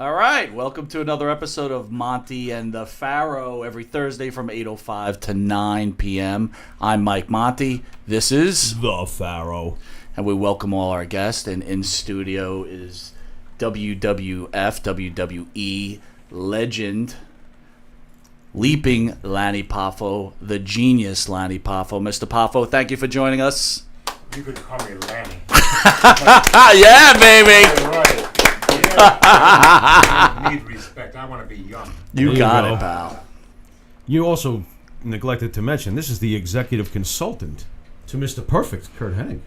All right, welcome to another episode of Monte and the Pharaoh every Thursday from 8:05 to 9 p.m. I'm Mike Monte. This is The Pharaoh. And we welcome all our guests. And in studio is WWF, WWE legend, leaping Lanny Poffo, the genius Lanny Poffo. Mr. Poffo, thank you for joining us. You could call me Lanny. Yeah, baby. Right. Yeah. Need respect. I want to be young. You got it, pal. You also neglected to mention this is the executive consultant to Mr. Perfect, Kurt Hennig.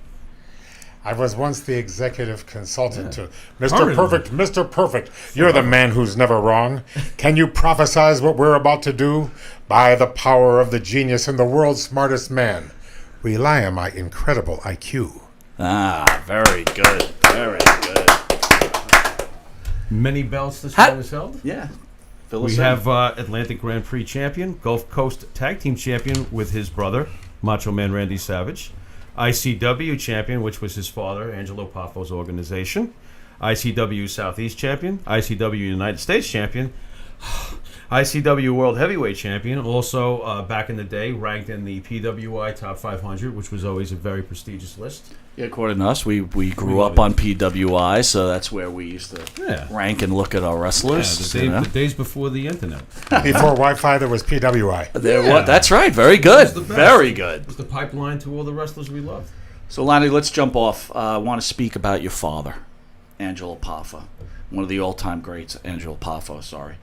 I was once the executive consultant to Mr. Permanently. Perfect. Mr. Perfect, you're the man who's never wrong. Can you prophesize what we're about to do? By the power of the genius and the world's smartest man. Rely on my incredible IQ. Ah, very good. Very good. Many belts this show is held. Yeah. We have Atlantic Grand Prix champion, Gulf Coast Tag Team champion with his brother, Macho Man Randy Savage. ICW champion, which was his father, Angelo Poffo's organization. ICW Southeast champion. ICW United States champion. ICW World Heavyweight champion. Also, back in the day, ranked in the PWI Top 500, which was always a very prestigious list. Yeah, according to us, we grew up on PWI, so that's where we used to rank and look at our wrestlers. The days before the internet. Before Wi-Fi, there was PWI. That's right. Very good. Very good. It was the pipeline to all the wrestlers we loved. So, Lanny, let's jump off. I want to speak about your father, Angelo Poffo, one of the all-time greats, Angelo Poffo, sorry.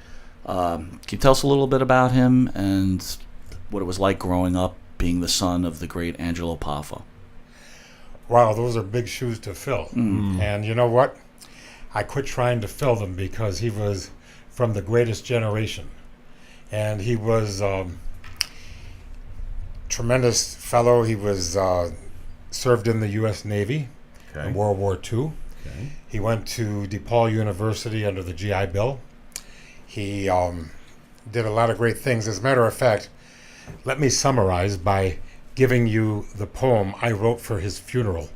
Can you tell us a little bit about him and what it was like growing up being the son of the great Angelo Poffo? Wow, those are big shoes to fill. And you know what? I quit trying to fill them because he was from the greatest generation. And he was a tremendous fellow. He was served in the U.S. Navy in World War II. Okay. He went to DePaul University under the GI Bill. He did a lot of great things. As a matter of fact, let me summarize by giving you the poem I wrote for his funeral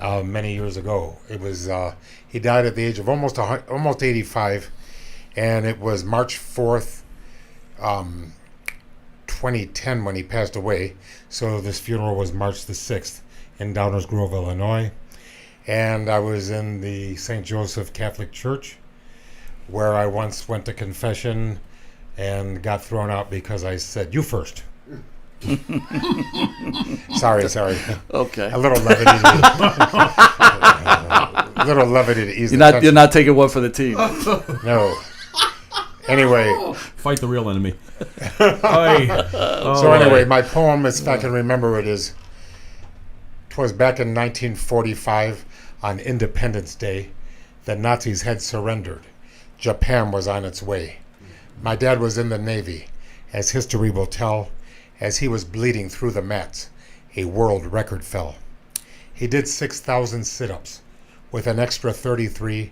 many years ago. It was he died at the age of almost 85, and it was March 4th, 2010 when he passed away. So this funeral was March the 6th in Downers Grove, Illinois. And I was in the St. Joseph Catholic Church, where I once went to confession and got thrown out because I said, "You first." Sorry. Okay. A little levity. A little levity to ease the tension. You're not taking one for the team. No. Anyway. Fight the real enemy. So anyway, my poem, if I can remember it, is, 'twas back in 1945 on Independence Day, the Nazis had surrendered. Japan was on its way. My dad was in the Navy, as history will tell. As he was bleeding through the mats, a world record fell. He did 6,000 sit-ups with an extra 33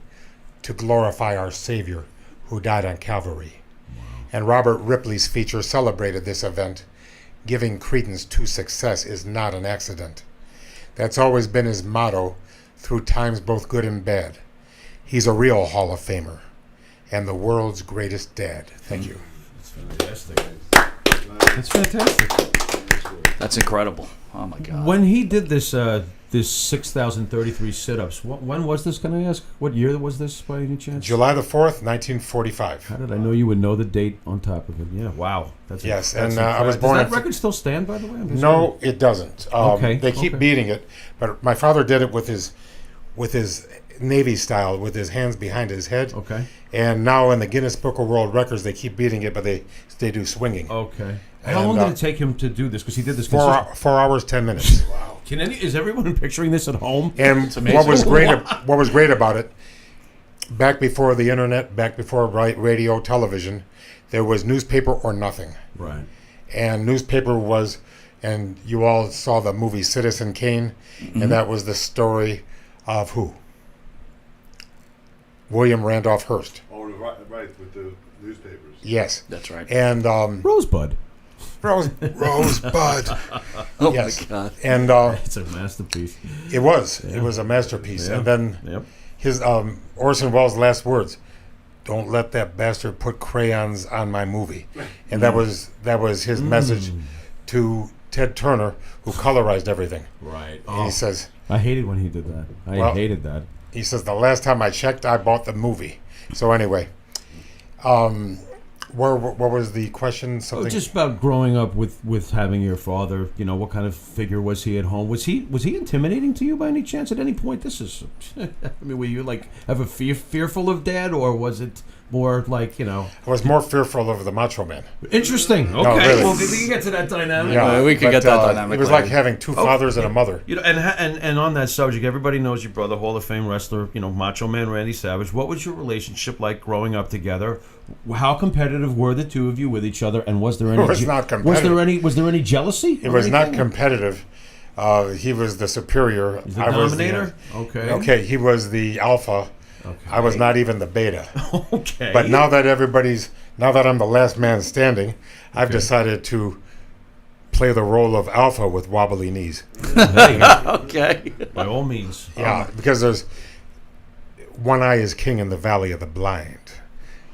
to glorify our Savior who died on Calvary. Wow. And Robert Ripley's feature celebrated this event. Giving credence to success is not an accident. That's always been his motto through times both good and bad. He's a real Hall of Famer and the world's greatest dad. Thank you. That's fantastic. That's fantastic. That's incredible. Oh, my God. When he did this 6,033 sit-ups, when was this, can I ask? What year was this, by any chance? July the 4th, 1945. How did I know you would know the date on top of it? Yeah, wow. Yes, that's and I was born... Does that record still stand, by the way? No, it doesn't. They keep beating it, but my father did it with his Navy style, with his hands behind his head. Okay. And now in the Guinness Book of World Records, they keep beating it, but they do swinging. Okay. How long did it take him to do this? Because he did this 4 hours, 10 minutes. Wow. Is everyone picturing this at home? And what was great about it, back before the internet, back before radio, television, there was newspaper or nothing. Right. And newspaper was, and you all saw the movie Citizen Kane, and that was the story of who? William Randolph Hearst. Oh, right, with the newspapers. Yes. That's right. And Rosebud. Rosebud. Oh, yes. my God. And it's a masterpiece. It was a masterpiece. Yeah. And then Yep. his Orson Welles' last words, don't let that bastard put crayons on my movie. And that was his message to Ted Turner, who colorized everything. Right. And he says, I hated when he did that. I hated that. he says, the last time I checked, I bought the movie. So anyway, what was the question? Something Just about growing up with having your father. You know, what kind of figure was he at home? Was he intimidating to you by any chance at any point? This is, I mean, were you like ever fearful of Dad, or was it more like, you know? I was more fearful of the Macho Man. Interesting. Okay. No, really. Well, we can get to that dynamic. Yeah, we could but, get that dynamic It was later. like having two fathers and a mother. You know, and on that subject, everybody knows your brother, Hall of Fame wrestler, you know, Macho Man Randy Savage. What was your relationship like growing up together? How competitive were the two of you with each other? And was there any? It was not competitive. Was there any jealousy? It was not competitive. He was the superior. He's the I was dominator. Okay. Okay, he was the alpha. Okay. I was not even the beta. Okay. But now that I'm the last man standing, I've decided to play the role of alpha with wobbly knees. There you go. Okay. By all means. Yeah, because there's one eye is king in the valley of the blind,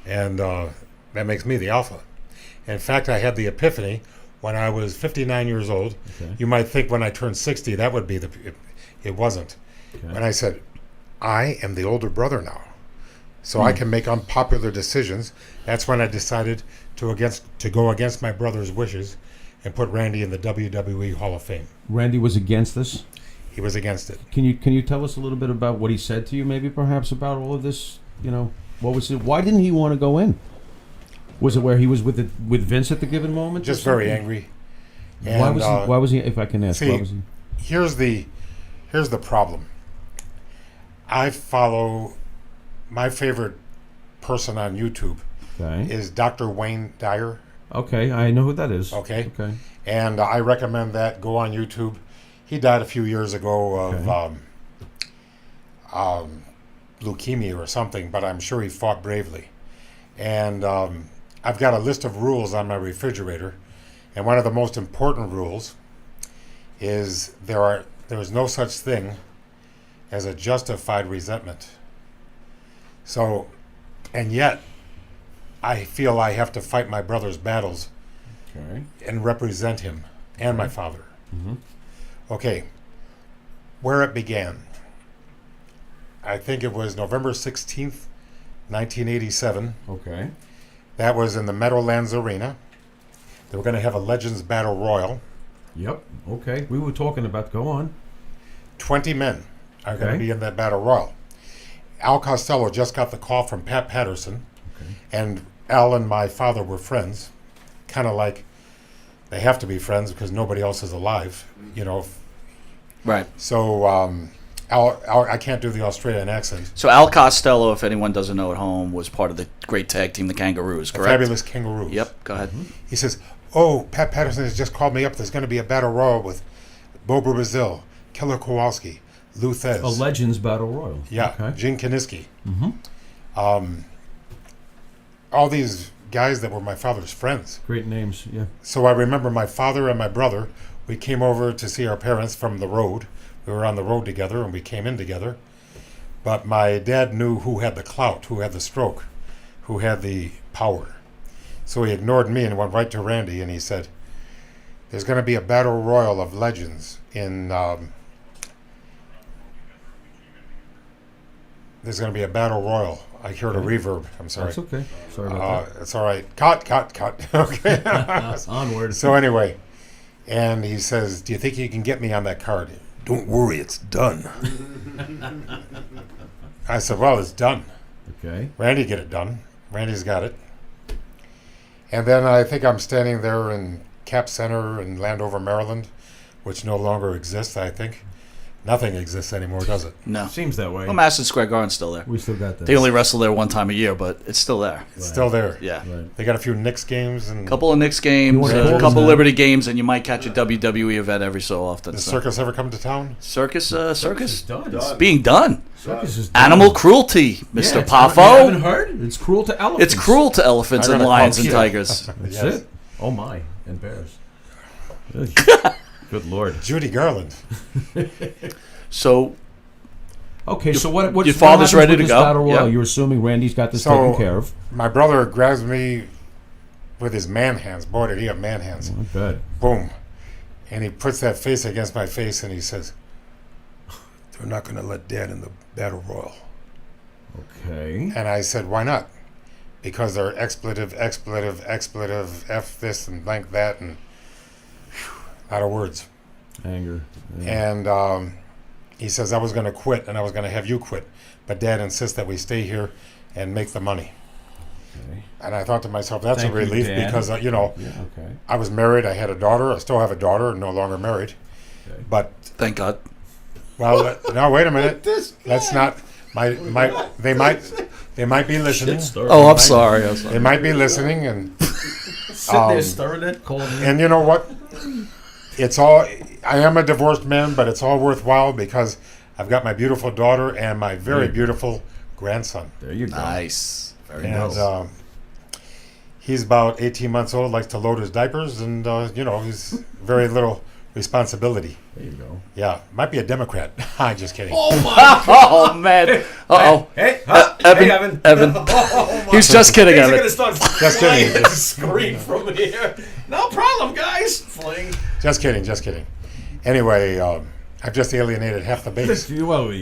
and that makes me the alpha. In fact, I had the epiphany when I was 59 years old. Okay. You might think when I turned 60 that would be it wasn't. Okay. When I said, I am the older brother now, so I can make unpopular decisions. That's when I decided to go against my brother's wishes and put Randy in the WWE Hall of Fame. Randy was against this. He was against it. Can you tell us a little bit about what he said to you, maybe perhaps about all of this? You know, what was it? Why didn't he want to go in? Was it where he was with Vince at the given moment? Just very angry. And, why was he? If I can ask, see, why was he? Here's the problem. I follow my favorite person on YouTube Okay. is Dr. Wayne Dyer. Okay, I know who that is. Okay. Okay. And I recommend that. Go on YouTube. He died a few years ago of leukemia or something, but I'm sure he fought bravely. And I've got a list of rules on my refrigerator, and one of the most important rules is there is no such thing as a justified resentment. So, and yet, I feel I have to fight my brother's battles Okay. and represent him and my father. Mm-hmm. Okay, where it began. I think it was November 16th, 1987. Okay. That was in the Meadowlands Arena. They were going to have a Legends Battle Royal. Yep. Okay. We were talking about. Go on. 20 men are going Okay. to be in that battle royal. Al Costello just got the call from Pat Patterson, Okay. and Al and my father were friends, kind of like they have to be friends because nobody else is alive, you know. Right. So Al, I can't do the Australian accent. So Al Costello, if anyone doesn't know at home, was part of the great tag team, the Kangaroos, The correct? Fabulous Kangaroos. Yep. Go ahead. He says, "Oh, Pat Patterson has just called me up. There's going to be a battle royal with Bobo Brazil, Killer Kowalski, Lou Thez. A Legends Battle Royal. Yeah, Okay. Gene Kiniski. Mm-hmm. All these guys that were my father's friends. Great names. Yeah. So I remember my father and my brother, we came over to see our parents from the road. We were on the road together and we came in together. But my dad knew who had the clout, who had the stroke, who had the power. So he ignored me and went right to Randy and he said, there's going to be a battle royal of legends in... there's going to be a battle royal. I heard a reverb. I'm sorry. That's okay. Sorry about It's all right. Cut. Okay. that. Onward. So anyway, and he says, do you think you can get me on that card? Don't worry, it's done. I said, well, it's done. Okay. Randy get it done. Randy's got it. And then I think I'm standing there in Cap Center in Landover, Maryland, which no longer exists, I think. Nothing exists anymore, does it? No. Seems that way. Well, Madison Square Garden's still there. We still got that. They only wrestle there one time a year, but it's still there. It's still there. Yeah. Right. They got a few Knicks games and A couple of Knicks games, wanna a call couple them that? Liberty games, and you might catch a WWE event every so often. does So. Circus ever come to town? Circus, It's circus, done. it's being done. Circus is done. Animal cruelty, Yeah, Mr. it's- You haven't Poffo. heard? It's cruel to elephants. It's cruel to elephants I and gotta lions call and Peter. tigers. That's Yes. it. Oh my, and bears. Good Lord. Judy Garland. So, Okay, so what your father's what happens ready with to this go? Battle Royal? Yep. You're assuming Randy's got this So taken care of. my brother grabs me with his man hands. Boy, did he have man hands. I bet. Boom. And he puts that face against my face and he says, "They're not going to let Dad in the Battle Royal." Okay. And I said, "Why not?" Because they're expletive, F this and blank that, and a lot of words. Anger. Yeah. And he says, "I was going to quit and I was going to have you quit. But Dad insists that we stay here and make the money." Okay. And I thought to myself, that's Thank a you, relief Dad. because, Yeah, okay. I was married. I had a daughter. I still have a daughter, no longer married. Okay. But, Thank God. well, no, wait a minute. That's not, they might be listening. Oh, I'm sorry. They might be listening. And Sitting there stirring it, calling me. And you know what? I am a divorced man, but it's all worthwhile because I've got my beautiful daughter and my very beautiful grandson. There you go. Nice. Very And nice. he's about 18 months old, likes to load his diapers, and, he's very little responsibility. There you go. Yeah, might be a Democrat. I'm just kidding. Oh, man. Uh-oh. Hey, Evan. Evan. He's just kidding, Things are Evan. gonna start Just flying kidding. the screen from here. No problem, guys. Fling. Just kidding. Anyway, I've just alienated half the base.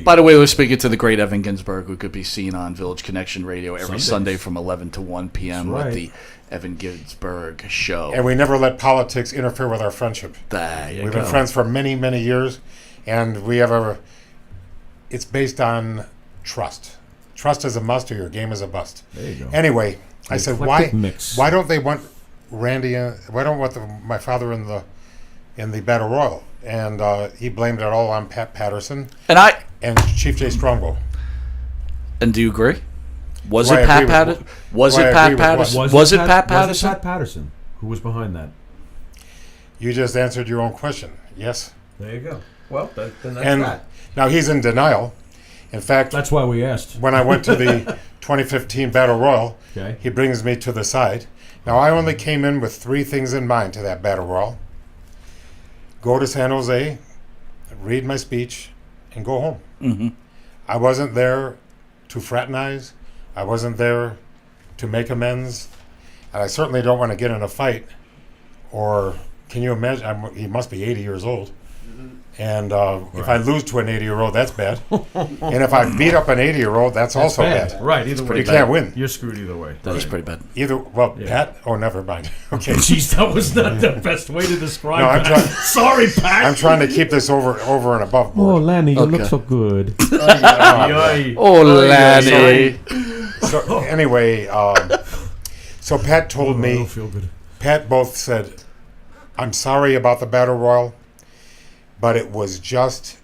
By the way, we're speaking to the great Evan Ginsberg, who could be seen on Village Connection Radio every Sundays. Sunday from 11 to 1 p.m. That's right. with the Evan Ginsberg Show. And we never let politics interfere with our friendship. There you We've go. been friends for many, many years, and it's based on trust. Trust is a must, or your game is a bust. There you go. Anyway, I said, eclectic mix. why don't they want Randy? Why don't want my father in the Battle Royal? And he blamed it all on Pat Patterson and Chief Jay Strongbow. And do you agree? Was Do I it Pat agree with Patterson? what? Was Do I it Pat agree with what? Patterson? Was it Pat Was it Patterson? Pat Patterson who was behind that? You just answered your own question. Yes. There you go. Well, then that's And that. now he's in denial. In fact, That's why we asked. when I went to the 2015 Battle Royal, Okay. he brings me to the side. Now, I only came in with 3 things in mind to that Battle Royal: go to San Jose, read my speech, and go home. Mm-hmm. I wasn't there to fraternize. I wasn't there to make amends. And I certainly don't want to get in a fight. Or can you imagine? He must be 80 years old. And if I lose to an 80-year-old, that's bad. And if I beat up an 80-year-old, that's also bad. Right, either way. You can't win. You're screwed either way. That was pretty bad. Pat? Oh, never mind. Okay. Jeez, that was not the best way to describe No, I'm that. trying- Sorry, Pat. I'm trying to keep this over and above Oh, board. Lanny, you Okay. look so good. Oh, Lanny. So anyway, so Pat told I me, don't feel good. Pat both said, "I'm sorry about the Battle Royal, but it was just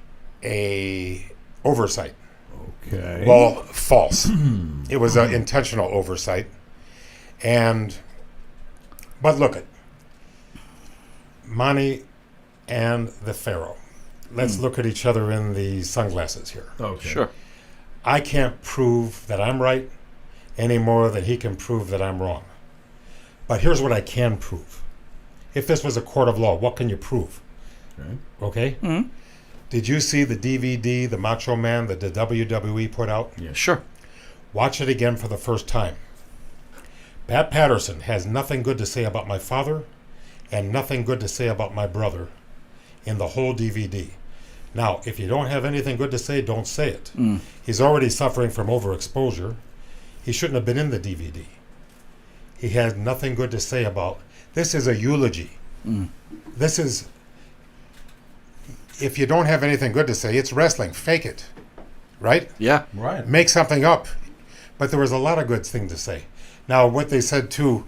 a oversight." Okay. Well, false. It was an intentional oversight. But look at Monte and the Pharaoh. Let's look at each other in the sunglasses here. okay. Sure. I can't prove that I'm right any more than he can prove that I'm wrong. But here's what I can prove. If this was a court of law, what can you prove? Okay. Okay? Mhm. Did you see the DVD, the Macho Man, that the WWE put out? Yes. Sure. Watch it again for the first time. Pat Patterson has nothing good to say about my father and nothing good to say about my brother in the whole DVD. Now, if you don't have anything good to say, don't say it. He's already suffering from overexposure. He shouldn't have been in the DVD. He had nothing good to say about. This is a eulogy. This is, if you don't have anything good to say, it's wrestling. Fake it. Right? Yeah. Right. Make something up. But there was a lot of good things to say. Now, what they said too,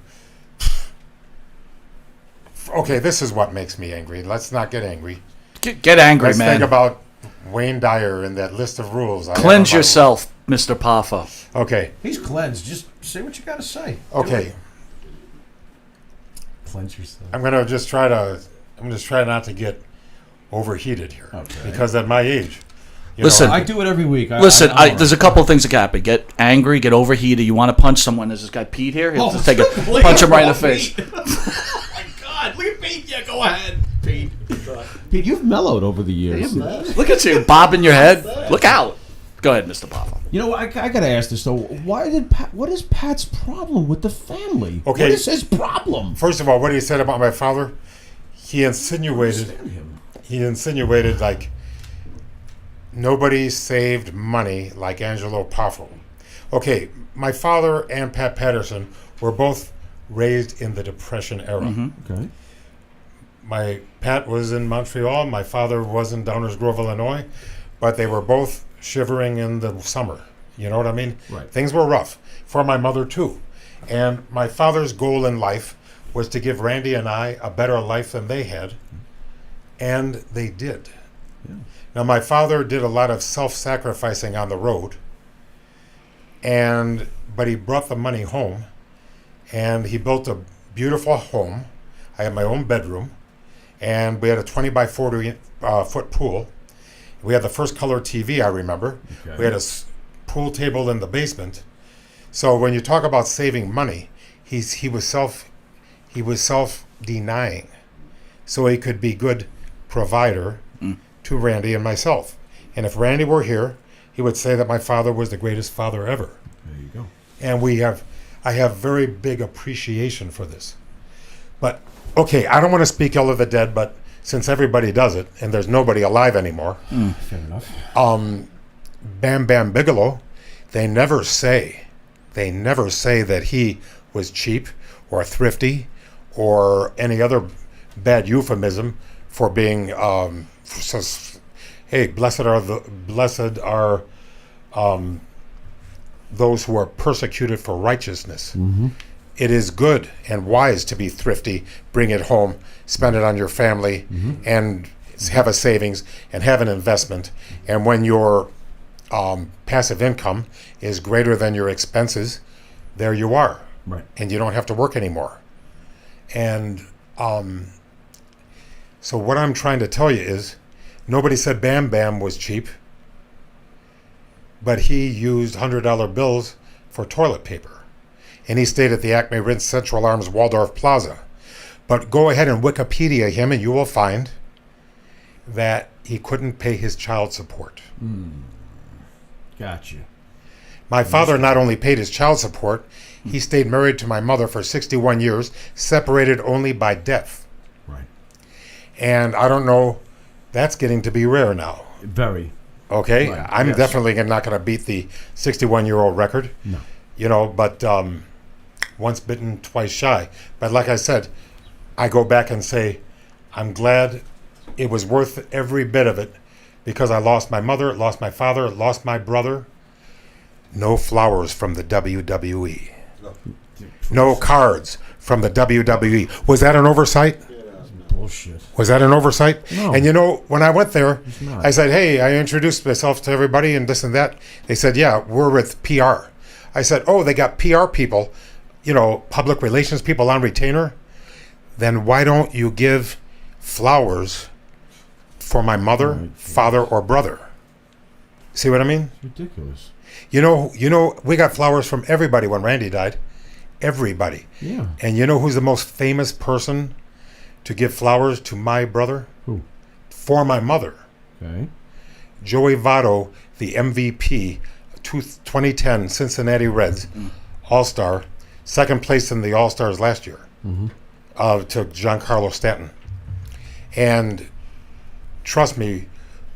okay, this is what makes me angry. Let's not get angry. Get angry, Let's man. think about Wayne Dyer and that list of rules. I have Cleanse on my- yourself, Mr. Poffo. Okay, He's cleansed. Just say what you got to say. okay. Cleanse yourself. I'm gonna just try not to get overheated here. Okay. Because at my age, you Listen, know, I do it every week. Listen, I don't there's a couple of things that can happen. Get angry, get overheated. You want to punch someone. There's this guy Pete here. He'll just take a punch him right in the face. Oh my God! Look at Pete. Yeah, go ahead, Pete. Pete, you've mellowed over the years. Look at you, bobbing your head. Look out. Go ahead, Mr. Poffo. You know, I got to ask this though. What is Pat's problem with the family? Okay. What is his problem? First of all, what he said about my father, he insinuated like nobody saved money like Angelo Poffo. Okay, my father and Pat Patterson were both raised in the Depression era. Okay. My Pat was in Montreal. My father was in Downers Grove, Illinois, but they were both shivering in the summer. You know what I mean? Right. Things were rough for my mother too. And my father's goal in life was to give Randy and I a better life than they had, and they did. Yeah. Now my father did a lot of self-sacrificing on the road, but he brought the money home, and he built a beautiful home. I had my own bedroom, and we had a 20 by 40 foot pool. We had the first color TV, I remember. Okay. We had a pool table in the basement. So when you talk about saving money, he was self-denying, so he could be good provider to Randy and myself. And if Randy were here, he would say that my father was the greatest father ever. There you go. And I have very big appreciation for this. But okay, I don't want to speak ill of the dead, but since everybody does it, and there's nobody alive anymore, Fair enough. Bam Bam Bigelow, they never say that he was cheap or thrifty or any other bad euphemism for being hey, blessed are those who are persecuted for righteousness. It is good and wise to be thrifty, bring it home, spend it on your family, and have a savings and have an investment. And when your passive income is greater than your expenses, there you are. Right. And you don't have to work anymore. And so what I'm trying to tell you is, nobody said Bam Bam was cheap, but he used $100 bills for toilet paper. And he stayed at the Acme Rinse Central Arms Waldorf Plaza. But go ahead and Wikipedia him and you will find that he couldn't pay his child support. Gotcha. My father not only paid his child support, he stayed married to my mother for 61 years, separated only by death. Right. And I don't know, that's getting to be rare now. Very. Okay? Right, I'm yes. definitely not going to beat the 61-year-old record. No. You know, but once bitten, twice shy. But like I said, I go back and say, I'm glad it was worth every bit of it, because I lost my mother, lost my father, lost my brother. No flowers from the WWE. No cards from the WWE. Was that an oversight? Bullshit. Was that an oversight? No. And you know, when I went there, It's not. I said, hey, I introduced myself to everybody and this and that. They said, yeah, we're with PR. I said, oh, they got PR people, you know, public relations people on retainer. Then why don't you give flowers for my mother, father, or brother? See what I mean? It's ridiculous. You know, we got flowers from everybody when Randy died. Everybody. Yeah. And you know who's the most famous person to give flowers to my brother? Who? For my mother. Okay. Joey Votto, the MVP, 2010 Cincinnati Reds All-Star, second place in the All-Stars last year, to Giancarlo Stanton. And trust me,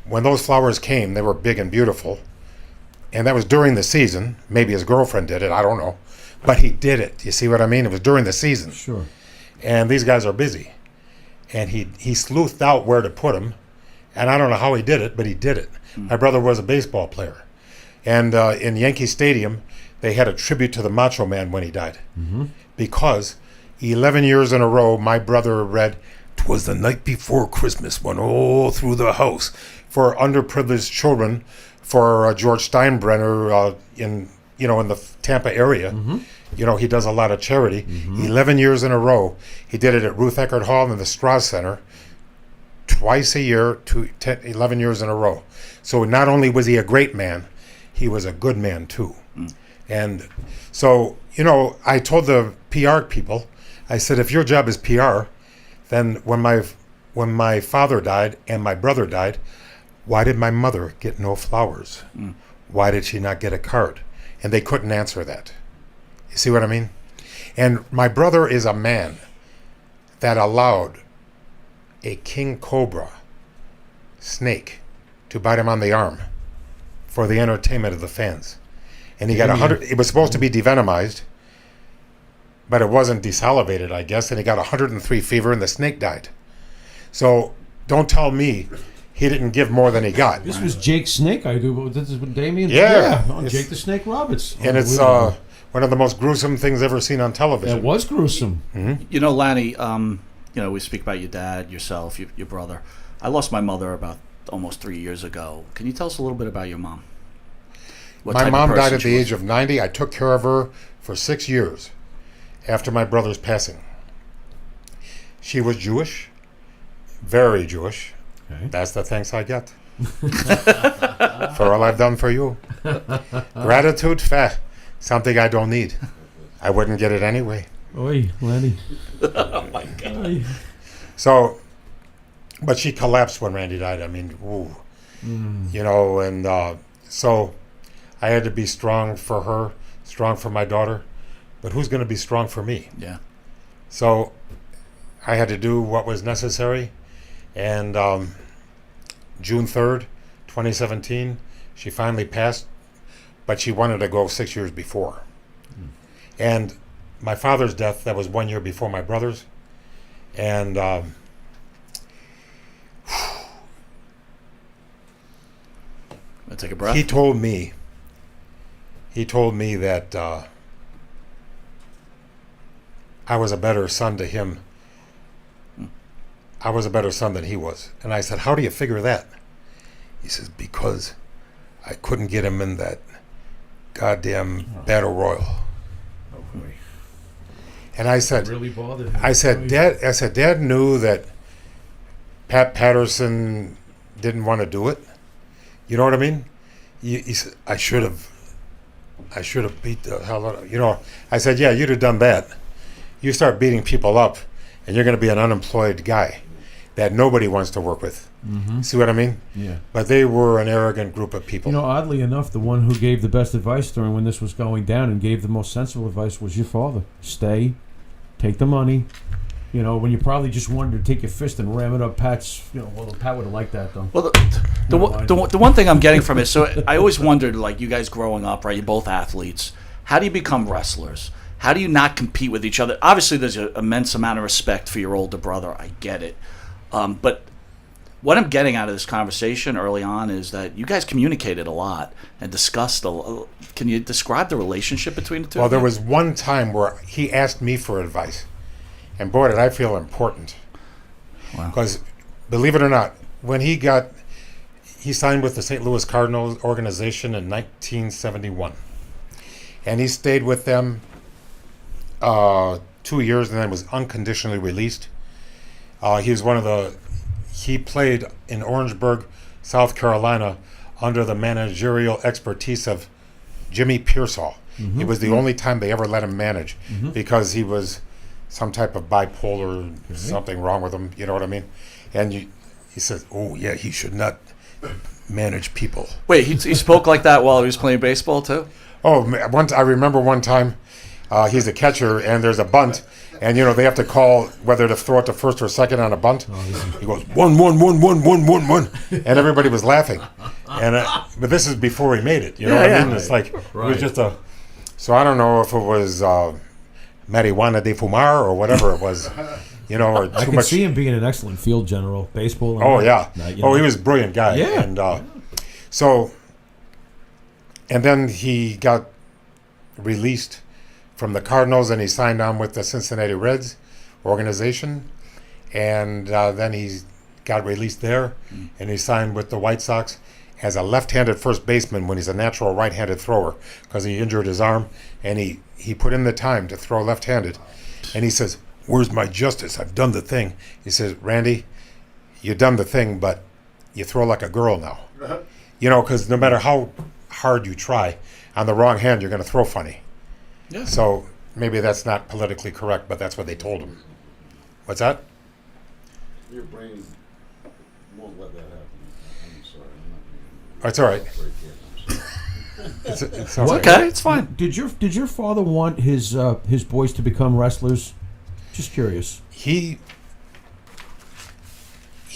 when those flowers came, they were big and beautiful. And that was during the season. Maybe his girlfriend did it, I don't know. But he did it. You see what I mean? It was during the season. Sure. And these guys are busy. And he sleuthed out where to put them. And I don't know how he did it, but he did it. My brother was a baseball player. And in Yankee Stadium, they had a tribute to the Macho Man when he died. Because 11 years in a row, my brother read, "'Twas the night before Christmas went all through the house," for underprivileged children, for George Steinbrenner in the Tampa area. You know, he does a lot of charity. 11 years in a row. He did it at Ruth Eckerd Hall and the Strauss Center twice a year, 11 years in a row. So not only was he a great man, he was a good man too. And so, you know, I told the PR people, I said, if your job is PR, then when my father died and my brother died, why did my mother get no flowers? Why did she not get a card? And they couldn't answer that. You see what I mean? And my brother is a man that allowed a king cobra snake to bite him on the arm for the entertainment of the fans. And he got 100. It was supposed to be devenomized, but it wasn't desalivated, I guess. And he got 103 fever, and the snake died. So don't tell me he didn't give more than he got. This was Jake Snake. This is Damien. Yeah. Jake the Snake Roberts. And it's one of the most gruesome things ever seen on television. It was gruesome. You know, Lanny, we speak about your dad, yourself, your brother. I lost my mother about almost 3 years ago. Can you tell us a little bit about your mom? My mom died at the age of 90. I took care of her for 6 years after my brother's passing. She was Jewish, very Jewish. Okay. That's the thanks I get for all I've done for you. Gratitude, something I don't need. I wouldn't get it anyway. Oi, Lanny. Oh, my God. Oi. So, but she collapsed when Randy died. I mean, ooh. And so I had to be strong for her, strong for my daughter. But who's going to be strong for me? Yeah. So I had to do what was necessary. And June 3rd, 2017, she finally passed, but she wanted to go 6 years before. And my father's death, that was 1 year before my brother's. And Take a breath. he told me that I was a better son to him. I was a better son than he was. And I said, how do you figure that? He says, because I couldn't get him in that goddamn battle royal. And I said, Really bothered him. I said, Dad knew that Pat Patterson didn't want to do it. You know what I mean? He said, I should have beat the hell out of, I said, yeah, you'd have done that. You start beating people up, and you're going to be an unemployed guy that nobody wants to work with. Mm-hmm. See what I mean? Yeah. But they were an arrogant group of people. Oddly enough, the one who gave the best advice during when this was going down and gave the most sensible advice was your father. Stay, take the money. When you probably just wanted to take your fist and ram it up Pat's, Pat would have liked that, though. Well, the one thing I'm getting from it, so I always wondered, like, you guys growing up, right, you're both athletes. How do you become wrestlers? How do you not compete with each other? Obviously, there's an immense amount of respect for your older brother. I get it. But what I'm getting out of this conversation early on is that you guys communicated a lot and discussed a lot. Can you describe the relationship between the two? Well, there was one time where he asked me for advice. And boy, did I feel important. Wow. Because, believe it or not, when he signed with the St. Louis Cardinals organization in 1971. And he stayed with them 2 years and then was unconditionally released. He played in Orangeburg, South Carolina, under the managerial expertise of Jimmy Pearsall. Mm-hmm. It was the only time they ever let him manage because he was some type of bipolar, something wrong with him, you know what I mean? And he says, oh, yeah, he should not manage people. Wait, he spoke like that while he was playing baseball, too? Oh, I remember one time, he's a catcher, and there's a bunt, and, they have to call whether to throw it to first or second on a bunt. He goes, 1, 1, 1, 1, 1, 1, 1, and everybody was laughing. But this is before he made it, you know what I mean? It's like, it was just so I don't know if it was marijuana de fumar or whatever it was, or too I can much. see him being an excellent field general, baseball. Oh, yeah. He was a brilliant guy. Yeah. And then he got released from the Cardinals and he signed on with the Cincinnati Reds organization. And then he got released there and he signed with the White Sox as a left-handed first baseman when he's a natural right-handed thrower because he injured his arm and he put in the time to throw left-handed. And he says, where's my justice? I've done the thing. He says, Randy, you've done the thing, but you throw like a girl now. Because no matter how hard you try, on the wrong hand, you're going to throw funny. Yeah. So maybe that's not politically correct, but that's what they told him. What's that? Your brain won't let that happen. I'm sorry. It's all right. I'm sorry. It's all right. Okay, it's fine. Did your father want his boys to become wrestlers? Just curious. He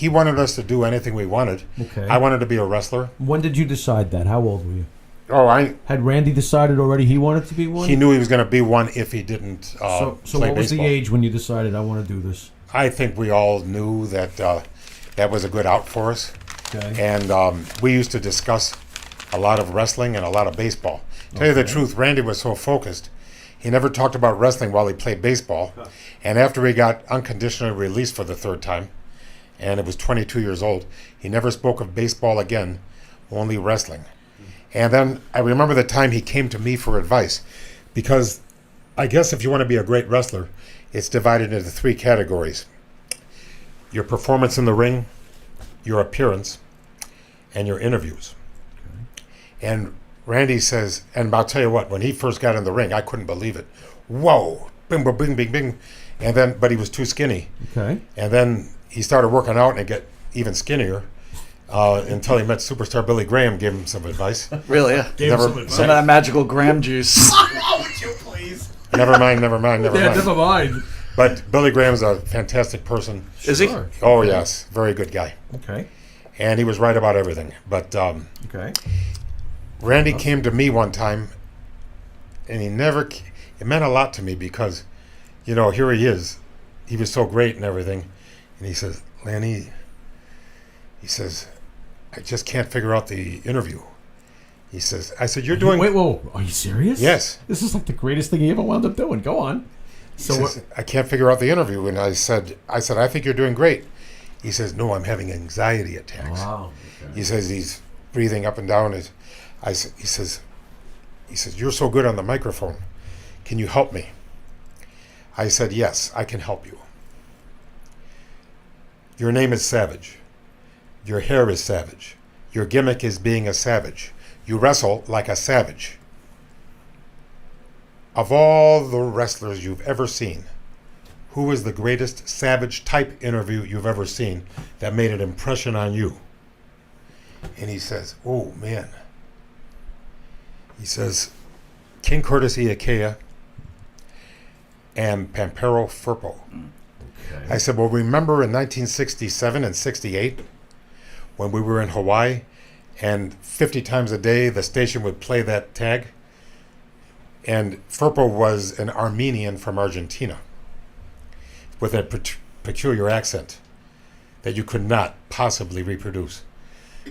wanted us to do anything we wanted. Okay. I wanted to be a wrestler. When did you decide that? How old were you? Oh, Had Randy decided already he wanted to be one? he knew he was going to be one if he didn't So play what was baseball. the age when you decided I want to do this? I think we all knew that that was a good out for us. Okay. And we used to discuss a lot of wrestling and a lot of baseball. Tell you the truth, Randy was so focused, he never talked about wrestling while he played baseball. And after he got unconditionally released for the third time, and it was 22 years old, he never spoke of baseball again, only wrestling. And then I remember the time he came to me for advice, because I guess if you want to be a great wrestler, it's divided into 3 categories: your performance in the ring, your appearance, and your interviews. And Randy says, and I'll tell you what, when he first got in the ring, I couldn't believe it. Whoa, bing, bing, bing, bing, bing. And then, but he was too skinny. Okay. And then he started working out and get even skinnier until he met superstar Billy Graham, gave him some advice. Really? Yeah. Never, Some of that magical Graham juice. never mind. Never mind. But Billy Graham's a fantastic person. Is he? Sure. Oh, yes, very good guy. Okay. And he was right about everything. But Okay. Randy came to me one time, and it meant a lot to me because, here he is. He was so great and everything. And he says, Lanny, he says, I just can't figure out the interview. He says, I said, you're doing... Wait, whoa. Are you serious? Yes. This is like the greatest thing he ever wound up doing. Go on. He So says, I can't figure out the interview. And I said, I think you're doing great. He says, no, I'm having anxiety attacks. Wow. Okay. He says he's breathing up and down. He says, you're so good on the microphone. Can you help me? I said, yes, I can help you. Your name is Savage. Your hair is savage. Your gimmick is being a savage. You wrestle like a savage. Of all the wrestlers you've ever seen, who is the greatest savage type interview you've ever seen that made an impression on you? And he says, oh man. He says, King Curtis Iakea and Pampero Firpo. Okay. I said, well, remember in 1967 and 68 when we were in Hawaii and 50 times a day the station would play that tag? And Firpo was an Armenian from Argentina with a peculiar accent that you could not possibly reproduce.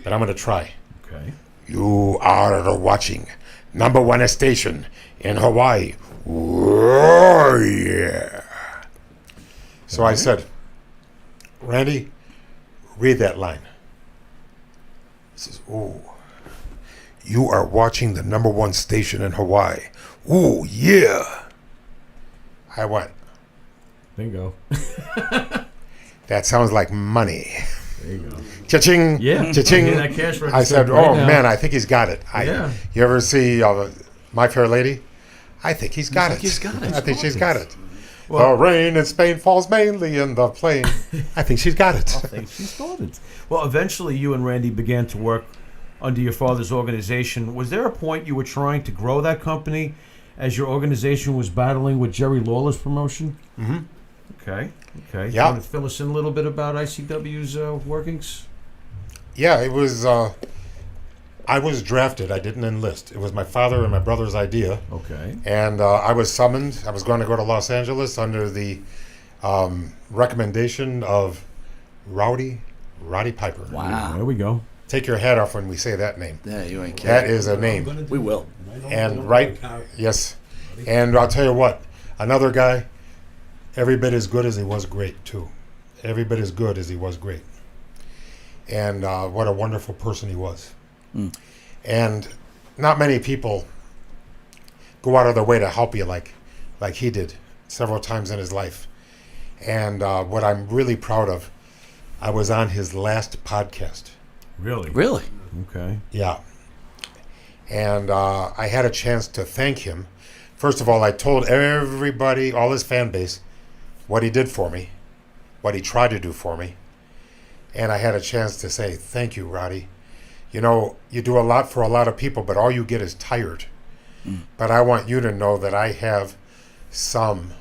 But I'm going to try. Okay. You are watching number 1 station in Hawaii. Oh, yeah. So I said, Randy, read that line. He says, oh, you are watching the number 1 station in Hawaii. Oh, yeah. I went, Bingo. that sounds like money. There you go. Cha-ching. Yeah. Cha-ching. Yeah, that cash register I said, right oh, now. man, I think he's got it. Yeah. You ever see My Fair Lady? I think he's got it. he's got it. I think she's got it. Well- the rain in Spain falls mainly in the plain. I think she's got it. I think she started. Well, eventually you and Randy began to work under your father's organization. Was there a point you were trying to grow that company as your organization was battling with Jerry Lawler's promotion? Mm-hmm. Okay. Okay. Yeah. You want to fill us in a little bit about ICW's workings? Yeah, it was. I was drafted. I didn't enlist. It was my father and my brother's idea. Okay. And I was summoned. I was going to go to Los Angeles under the recommendation of Roddy Piper. Wow. There we go. Take your hat off when we say that name. Yeah, you ain't That kidding. is a name. We will. And yes. And I'll tell you what, another guy, every bit as good as he was great too. Every bit as good as he was great. And what a wonderful person he was. Mm. And not many people go out of their way to help you like he did several times in his life. And what I'm really proud of, I was on his last podcast. Really? Really? Okay. Yeah. And I had a chance to thank him. First of all, I told everybody, all his fan base, what he did for me, what he tried to do for me. And I had a chance to say, thank you, Roddy. you know, you do a lot for a lot of people, but all you get is tired. But I want you to know that I have some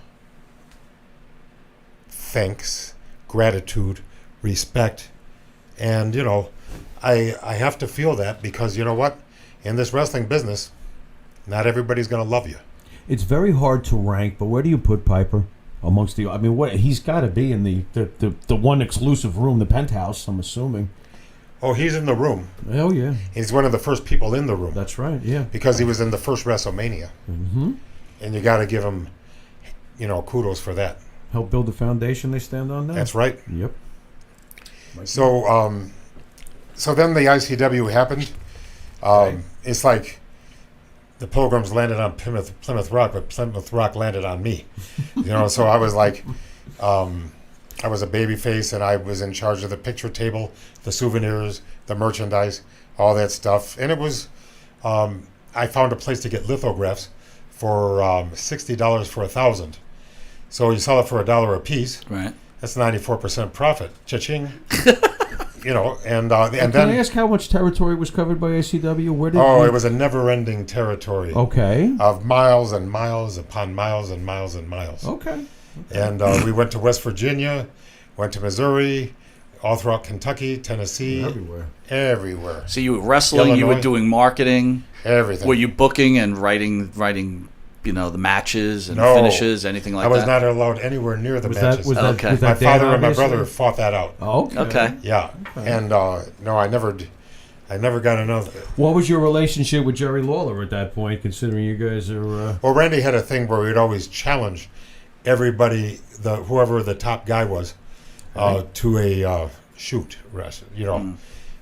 thanks, gratitude, respect, and, you know, I have to feel that because, you know what? In this wrestling business, not everybody's going to love you. It's very hard to rank, but where do you put Piper amongst the? I mean, what he's got to be in the one exclusive room, the penthouse. I'm assuming. Oh, he's in the room. Oh yeah, He's one of the first people in the room that's right. Yeah. because he was in the first WrestleMania. Mm-hmm. And you got to give him, you know, kudos for that. Help build the foundation they stand on now. That's right. Yep. So, so then the ICW happened. It's like the Pilgrims landed on Plymouth Rock, but Plymouth Rock landed on me. You know, so I was like, I was a baby face, and I was in charge of the picture table, the souvenirs, the merchandise, all that stuff. And it was, I found a place to get lithographs for $60 for 1,000. So you sell it for $1 a piece. Right. That's 94% profit. Cha-ching. You know, and Can then I ask how much territory was covered by ICW? Where did? it was a never-ending territory Okay. of miles and miles upon miles and miles and miles. Okay. And we went to West Virginia, went to Missouri, all throughout Kentucky, Tennessee, everywhere, So you were wrestling, you were Illinois. doing marketing. everything. Were you booking and writing, you know, the matches and No. finishes, anything like I was that? not allowed anywhere near the Was matches. that Okay. was My that Dan, father and my obviously? brother fought that out. Oh, okay. Okay. Yeah, and no, I never got another. What was your relationship with Jerry Lawler at that point? Considering you guys are. Well, Randy had a thing where we'd always challenge everybody, whoever the top guy was, to a shoot rest, you know.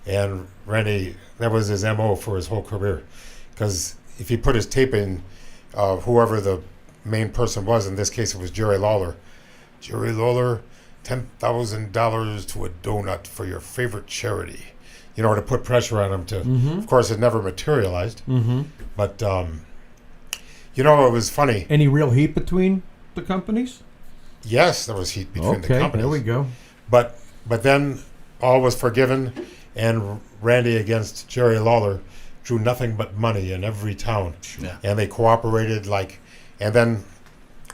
And Randy, that was his MO for his whole career, because if he put his tape in, whoever the main person was, in this case it was Jerry Lawler, $10,000 to a donut for your favorite charity, you know, to put pressure on him to. Of course, it never materialized, but you know, it was funny. Any real heat between the companies? Yes, there was heat between the Okay, companies. there we go. But then all was forgiven, and Randy against Jerry Lawler drew nothing but money in every town. Yeah. And they cooperated and then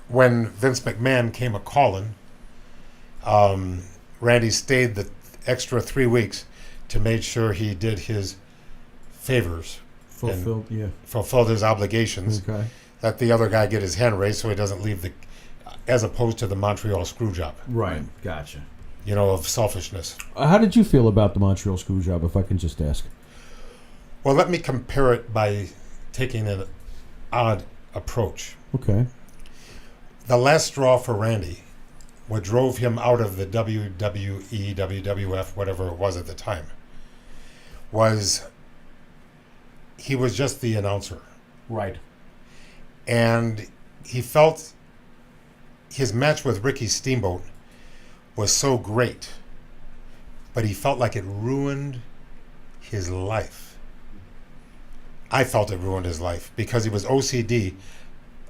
when Vince McMahon came a-calling, Randy stayed the extra 3 weeks to make sure he did his favors, Fulfilled, yeah. fulfilled his obligations, Okay. let the other guy get his hand raised so he doesn't leave as opposed to the Montreal screw job, Right. Gotcha. you know, of selfishness. How did you feel about the Montreal screw job, if I can just ask? Well, let me compare it by taking an odd approach. Okay. The last straw for Randy, what drove him out of the WWE, WWF, whatever it was at the time, was he was just the announcer. Right. And he felt his match with Ricky Steamboat was so great, but he felt like it ruined his life. I felt it ruined his life because he was OCD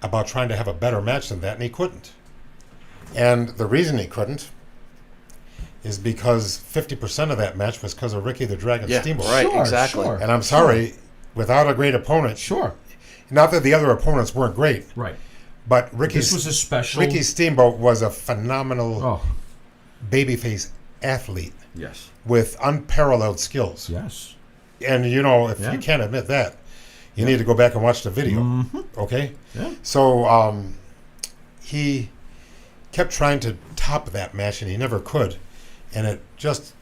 about trying to have a better match than that, and he couldn't. And the reason he couldn't is because 50% of that match was because of Ricky the Dragon Yeah, Steamboat. right, Sure, exactly. sure. And I'm sorry, without a great opponent, Sure. not that the other opponents weren't great, Right. but Ricky This was a special. Steamboat was a phenomenal Oh, babyface athlete yes. with unparalleled skills. Yes. And, you know, if Yeah. you can't admit that, you need to go back and watch the video. Okay? Yeah. So he kept trying to top that match, and he never could. And it just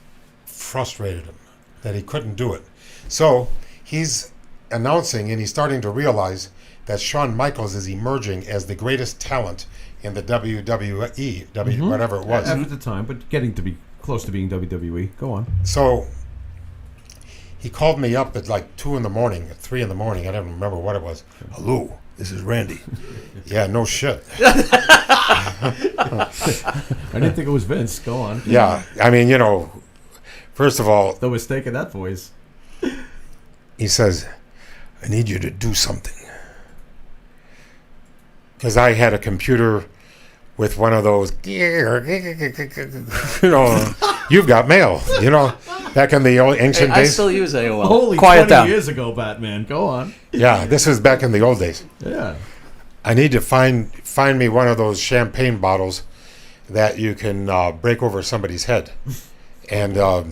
frustrated him that he couldn't do it. So he's announcing, and he's starting to realize that Shawn Michaels is emerging as the greatest talent in the WWE, whatever it was. At the time, but getting to be close to being WWE. Go on. So he called me up at like 2 in the morning, at 3 in the morning. I don't remember what it was. Hello, this is Randy. Yeah, no shit. I didn't think it was Vince. Go on. Yeah, I mean, you know, first of all, The mistake of that voice. he says, I need you to do something. Because I had a computer with one of those, you know, you've got mail, you know. Back in the old ancient I days. still use AOL. Holy Quiet 20 down. years ago, Batman. Go on. Yeah, this is back in the old days. Yeah. I need to find me one of those champagne bottles that you can break over somebody's head, and I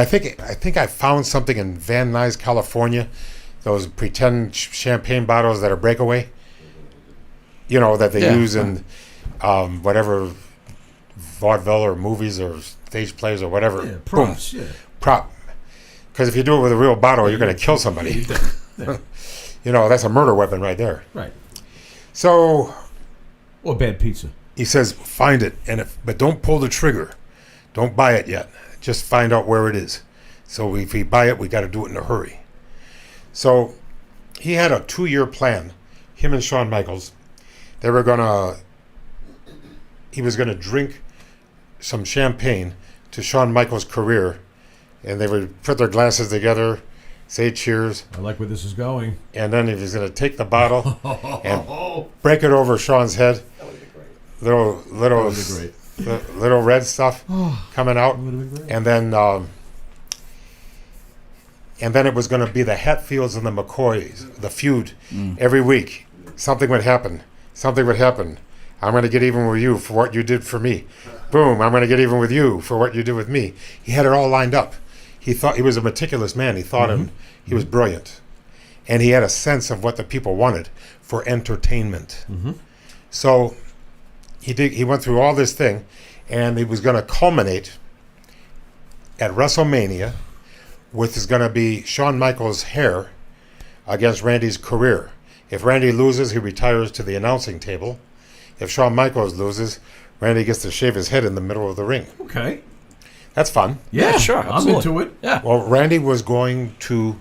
think I found something in Van Nuys, California, those pretend champagne bottles that are breakaway. You know that they use in whatever vaudeville or movies or stage plays or whatever. Yeah, props. Yeah. Prop. Because if you do it with a real bottle, you're going to kill somebody. You know, that's a murder weapon right there. Right. So Or bad pizza. he says, find it, but don't pull the trigger. Don't buy it yet. Just find out where it is. So if we buy it, we got to do it in a hurry. So he had a 2-year plan. Him and Shawn Michaels. He was gonna drink some champagne to Shawn Michaels' career, and they would put their glasses together, say cheers, I like where this is going. and then he was gonna take the bottle and break it over Shawn's head. Little That would be great. little red stuff coming out, Would have been great. and then it was going to be the Hatfields and the McCoys, the feud. Every week, something would happen. Something would happen. I'm going to get even with you for what you did for me. Boom! I'm going to get even with you for what you did with me. He had it all lined up. He thought he was a meticulous man. He thought he was brilliant, and he had a sense of what the people wanted for entertainment. So he went through all this thing, and he was going to culminate at WrestleMania with is going to be Shawn Michaels' hair against Randy's career. If Randy loses, he retires to the announcing table. If Shawn Michaels loses, Randy gets to shave his head in the middle of the ring. Okay. That's fun. Yeah, sure, I'm absolutely. into it. Yeah. Well, Randy was going to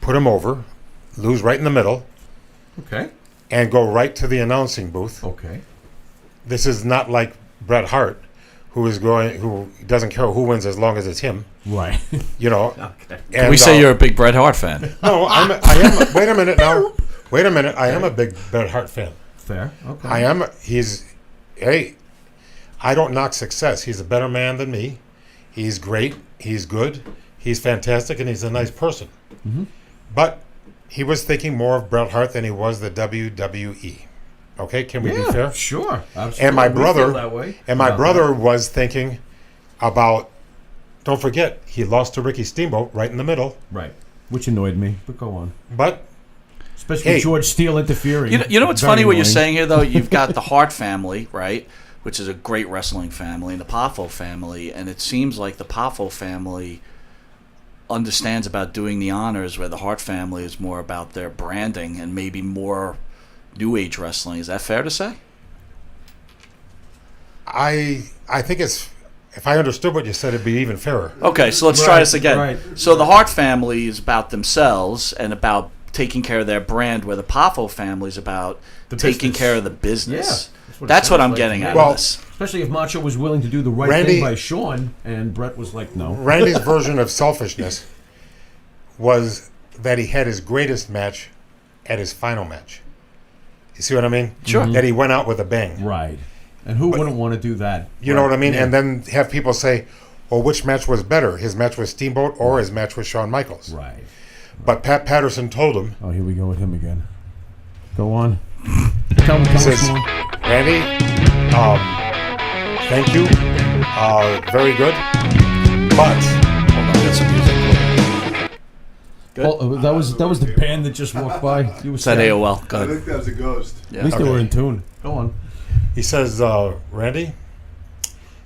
put him over, lose right in the middle, Okay. and go right to the announcing booth. Okay. This is not like Bret Hart, who doesn't care who wins as long as it's him. Right. You know. Okay. And, We say you're a big Bret Hart fan. No, I am. Wait a minute now. Wait a minute. I am a big Bret Hart fan. Fair. Okay. I am. Hey, I don't knock success. He's a better man than me. He's great. He's good. He's fantastic, and he's a nice person. But he was thinking more of Bret Hart than he was the WWE. Okay, can we be Yeah, fair? sure. Absolutely. And my We feel brother, that way. and my About brother was thinking about. Don't forget, he lost to Ricky Steamboat right in the middle. that. Right. Which annoyed me, but go on. But Especially Hey. with George Steele interfering. You know what's Very funny what you're annoying. saying here, though? You've got the Hart family, right? Which is a great wrestling family, and the Poffo family. And it seems like the Poffo family understands about doing the honors, where the Hart family is more about their branding and maybe more New Age wrestling. Is that fair to say? I think it's. If I understood what you said, it'd be even fairer. Okay, so let's try Right, this again. right. So the Hart family is about themselves and about taking care of their brand, where the Poffo family is about The taking business. care of the business. Yeah, That's what it I'm sounds getting like. at Well, with this. Especially if Macho was willing to do the right Randy- thing by Shawn, and Brett was like, no. Randy's version of selfishness was that he had his greatest match at his final match. You see what I mean? Sure. That he went out with a bang. Right. And who wouldn't want to do that? You know what I mean? Yeah. And then have people say, well, which match was better, his match with Steamboat or his match with Shawn Michaels? Right. But Pat Patterson told him, Oh, here we go with him again. Go on. Tell me says- more. Randy, thank you, very good, but Hold on, get some music. Good. Oh, that was the band that just walked by. You were It's that saying. AOL. I Good. think that was a ghost. Yeah. At least they Okay. were in tune. Go on. he says, Randy,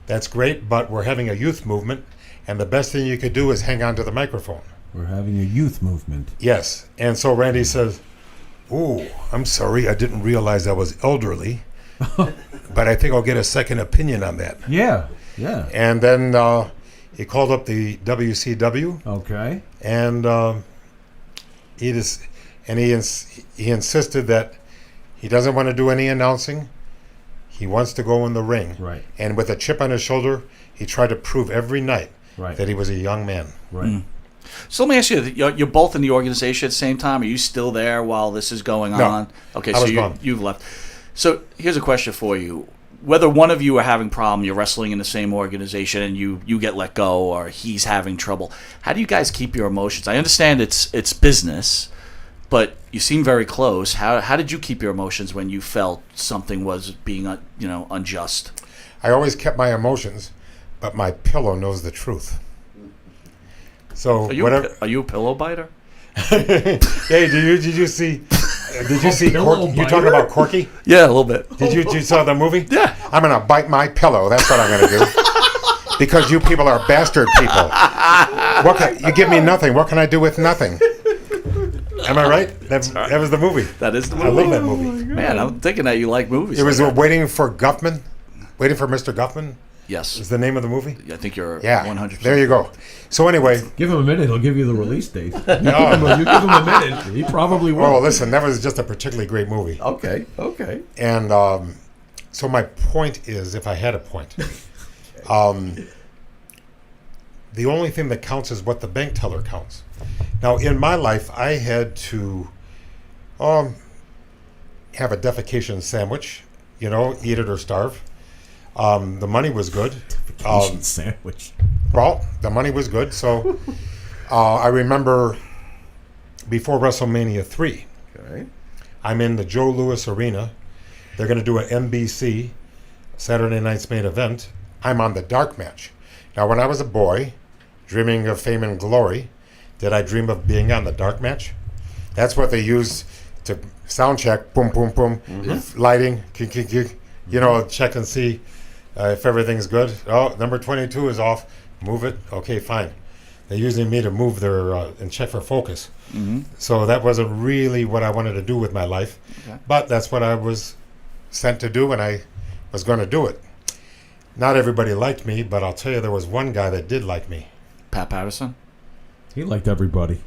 that's great, but we're having a youth movement, and the best thing you could do is hang on to the microphone. We're having a youth movement. Yes. And so Randy says, ooh, I'm sorry, I didn't realize I was elderly, but I think I'll get a second opinion on that. Yeah. Yeah. And then he called up the WCW, Okay. and he insisted that he doesn't want to do any announcing. He wants to go in the ring. Right. And with a chip on his shoulder, he tried to prove every night Right. that he was a young man. Right. So let me ask you: you're both in the organization at the same time. Are you still there while this is going No. on? Okay, I so was gone. you've left. So here's a question for you: whether one of you are having problem, you're wrestling in the same organization, and you get let go, or he's having trouble. How do you guys keep your emotions? I understand it's business, but you seem very close. How did you keep your emotions when you felt something was being unjust? I always kept my emotions, but my pillow knows the truth. So Are you a pillow biter? Hey, did you see pillow Corky? You biter? talking about Corky? Yeah, a little bit. Did you saw the movie? Yeah. I'm gonna bite my pillow. That's what I'm gonna do. Because you people are bastard people. You give me nothing. What can I do with nothing? Am I right? That was the movie. That is the movie. I love that movie. Man, I'm thinking that you like movies. It was like that. Waiting for Guffman. Waiting for Mr. Guffman Yes. is the name of the movie. I think you're Yeah. 100%. There you go. So anyway, Give him a minute. He'll give you the release date. You give no. him a minute. He probably will. Oh, listen, that was just a particularly great movie. Okay. And so my point is, if I had a point, the only thing that counts is what the bank teller counts. Now, in my life, I had to have a defecation sandwich, eat it or starve. The money was good. Sandwich. Well, the money was good. So I remember before WrestleMania 3, Okay. I'm in the Joe Louis Arena. They're going to do an NBC Saturday night's main event. I'm on the dark match. Now, when I was a boy, dreaming of fame and glory, did I dream of being on the dark match? That's what they use to sound check, boom, boom, boom, lighting, check and see if everything's good. Oh, number 22 is off. Move it. Okay, fine. They usually need to move their and check for focus. Mm-hmm. So that wasn't really what I wanted to do with my life. Okay. But that's what I was sent to do, and I was going to do it. Not everybody liked me, but I'll tell you, there was one guy that did like me. Pat Patterson? He liked everybody,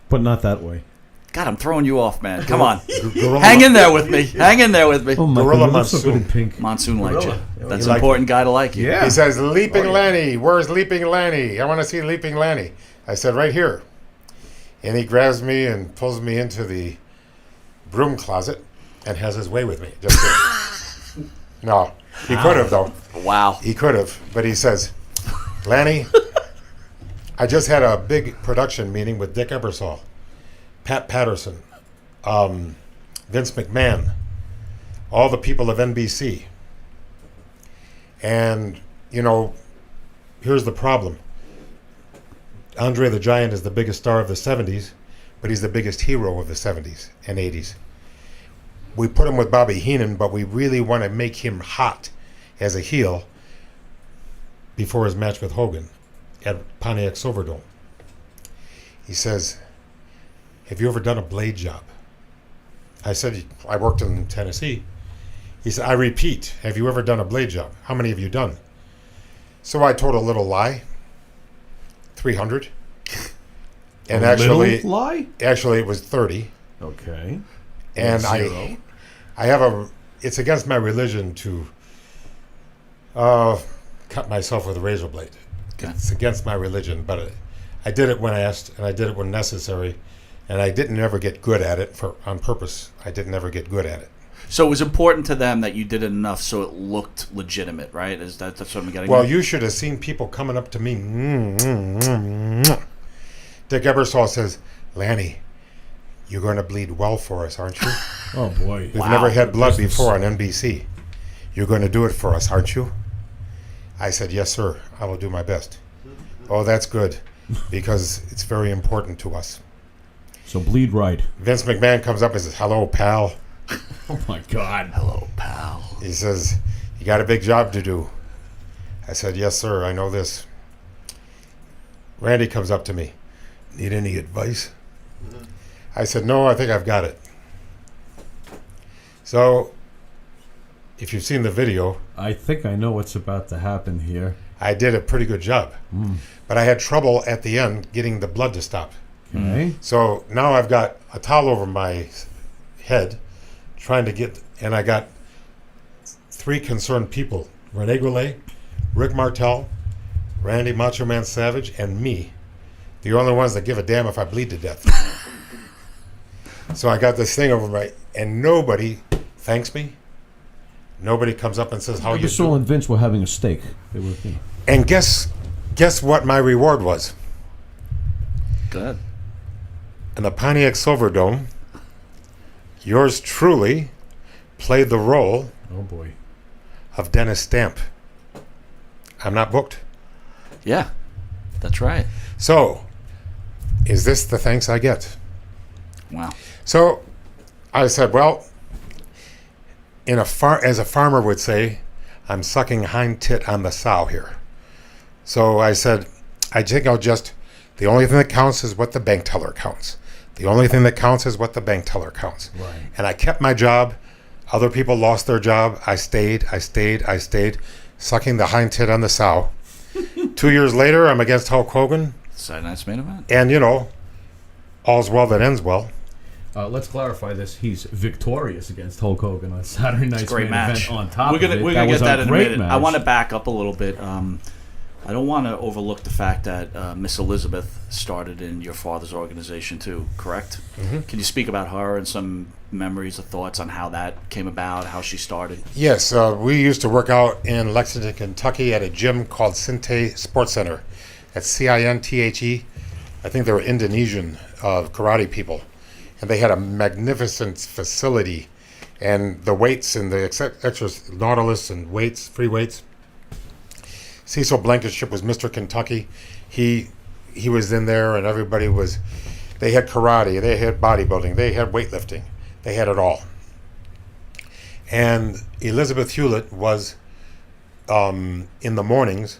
but not that way. God, I'm throwing you off, man. Come on. Gorilla, Hang in there with me. Hang in there with me. Oh my Gorilla God, you look so good in Monsoon. pink. Monsoon liked you. Gorilla. That's You an like important guy to like you. Yeah. He says, Leaping Oh, yeah. Lanny, where's Leaping Lanny? I want to see Leaping Lanny. I said, right here. And he grabs me and pulls me into the broom closet and has his way with me. Just kidding. No, he could have, though. Wow. He could have. But he says, Lanny, I just had a big production meeting with Dick Ebersol, Pat Patterson, Vince McMahon, all the people of NBC. And, here's the problem. Andre the Giant is the biggest star of the 70s, but he's the biggest hero of the 70s and 80s. We put him with Bobby Heenan, but we really want to make him hot as a heel before his match with Hogan at Pontiac Silverdome. He says, have you ever done a blade job? I said, I worked in Tennessee. He said, I repeat, have you ever done a blade job? How many have you done? So I told a little lie, 300. And Little lie. actually it was 30. Okay. And Zero. I have it's against my religion to cut myself with a razor blade. Okay. It's against my religion, but I did it when asked, and I did it when necessary, and I didn't ever get good at it on purpose. I didn't ever get good at it. So it was important to them that you did it enough so it looked legitimate, right? That's what I'm getting Well, at? you should have seen people coming up to me. Dick Ebersol says, Lanny, you're going to bleed well for us, aren't you? Oh boy. We've never had blood before on NBC. You're going to do it for us, aren't you? I said, yes, sir. I will do my best. Oh, that's good, because it's very important to us. So bleed right. Vince McMahon comes up and says, hello, pal. Oh my God. Hello, pal. He says, you got a big job to do. I said, yes, sir. I know this. Randy comes up to me. Need any advice? I said, no, I think I've got it. So, if you've seen the video, I think I know what's about to happen here. I did a pretty good job. But I had trouble at the end getting the blood to stop. Okay. So now I've got a towel over my head trying to get, and I got 3 concerned people, Rene Goulet, Rick Martel, Randy Macho Man Savage, and me. The only ones that give a damn if I bleed to death. So I got this thing over my, and nobody thanks me. Nobody comes up and says, how you Saul doing? and Vince were having a steak. They were, you know. And guess what my reward was? Good. In the Pontiac Silverdome, yours truly played the role Oh boy. of Dennis Stamp. I'm not booked. Yeah, that's right. So, is this the thanks I get? Wow. So, I said, well, as a farmer would say, I'm sucking hind tit on the sow here. So I said, I think the only thing that counts is what the bank teller counts. The only thing that counts is what the bank teller counts. Right. And I kept my job. Other people lost their job. I stayed, sucking the hind tit on the sow. 2 years later, I'm against Hulk Hogan. Saturday Night's Main Event. And, all's well that ends well. Let's clarify this. He's victorious against Hulk Hogan on Saturday Night's Great Main match. Event. On top We're gonna of it, we're gonna was get that a in a great minute. match. I want to back up a little bit. I don't want to overlook the fact that Miss Elizabeth started in your father's organization too. Correct? Mm-hmm. Can you speak about her and some memories or thoughts on how that came about, how she started? Yes, we used to work out in Lexington, Kentucky at a gym called Sinte Sports Center. That's Cinthe. I think they were Indonesian karate people. And they had a magnificent facility. And the weights and the extras, Nautilus and weights, free weights. Cecil Blankenship was Mr. Kentucky. He was in there and everybody was, they had karate, they had bodybuilding, they had weightlifting. They had it all. And Elizabeth Hewlett was, in the mornings,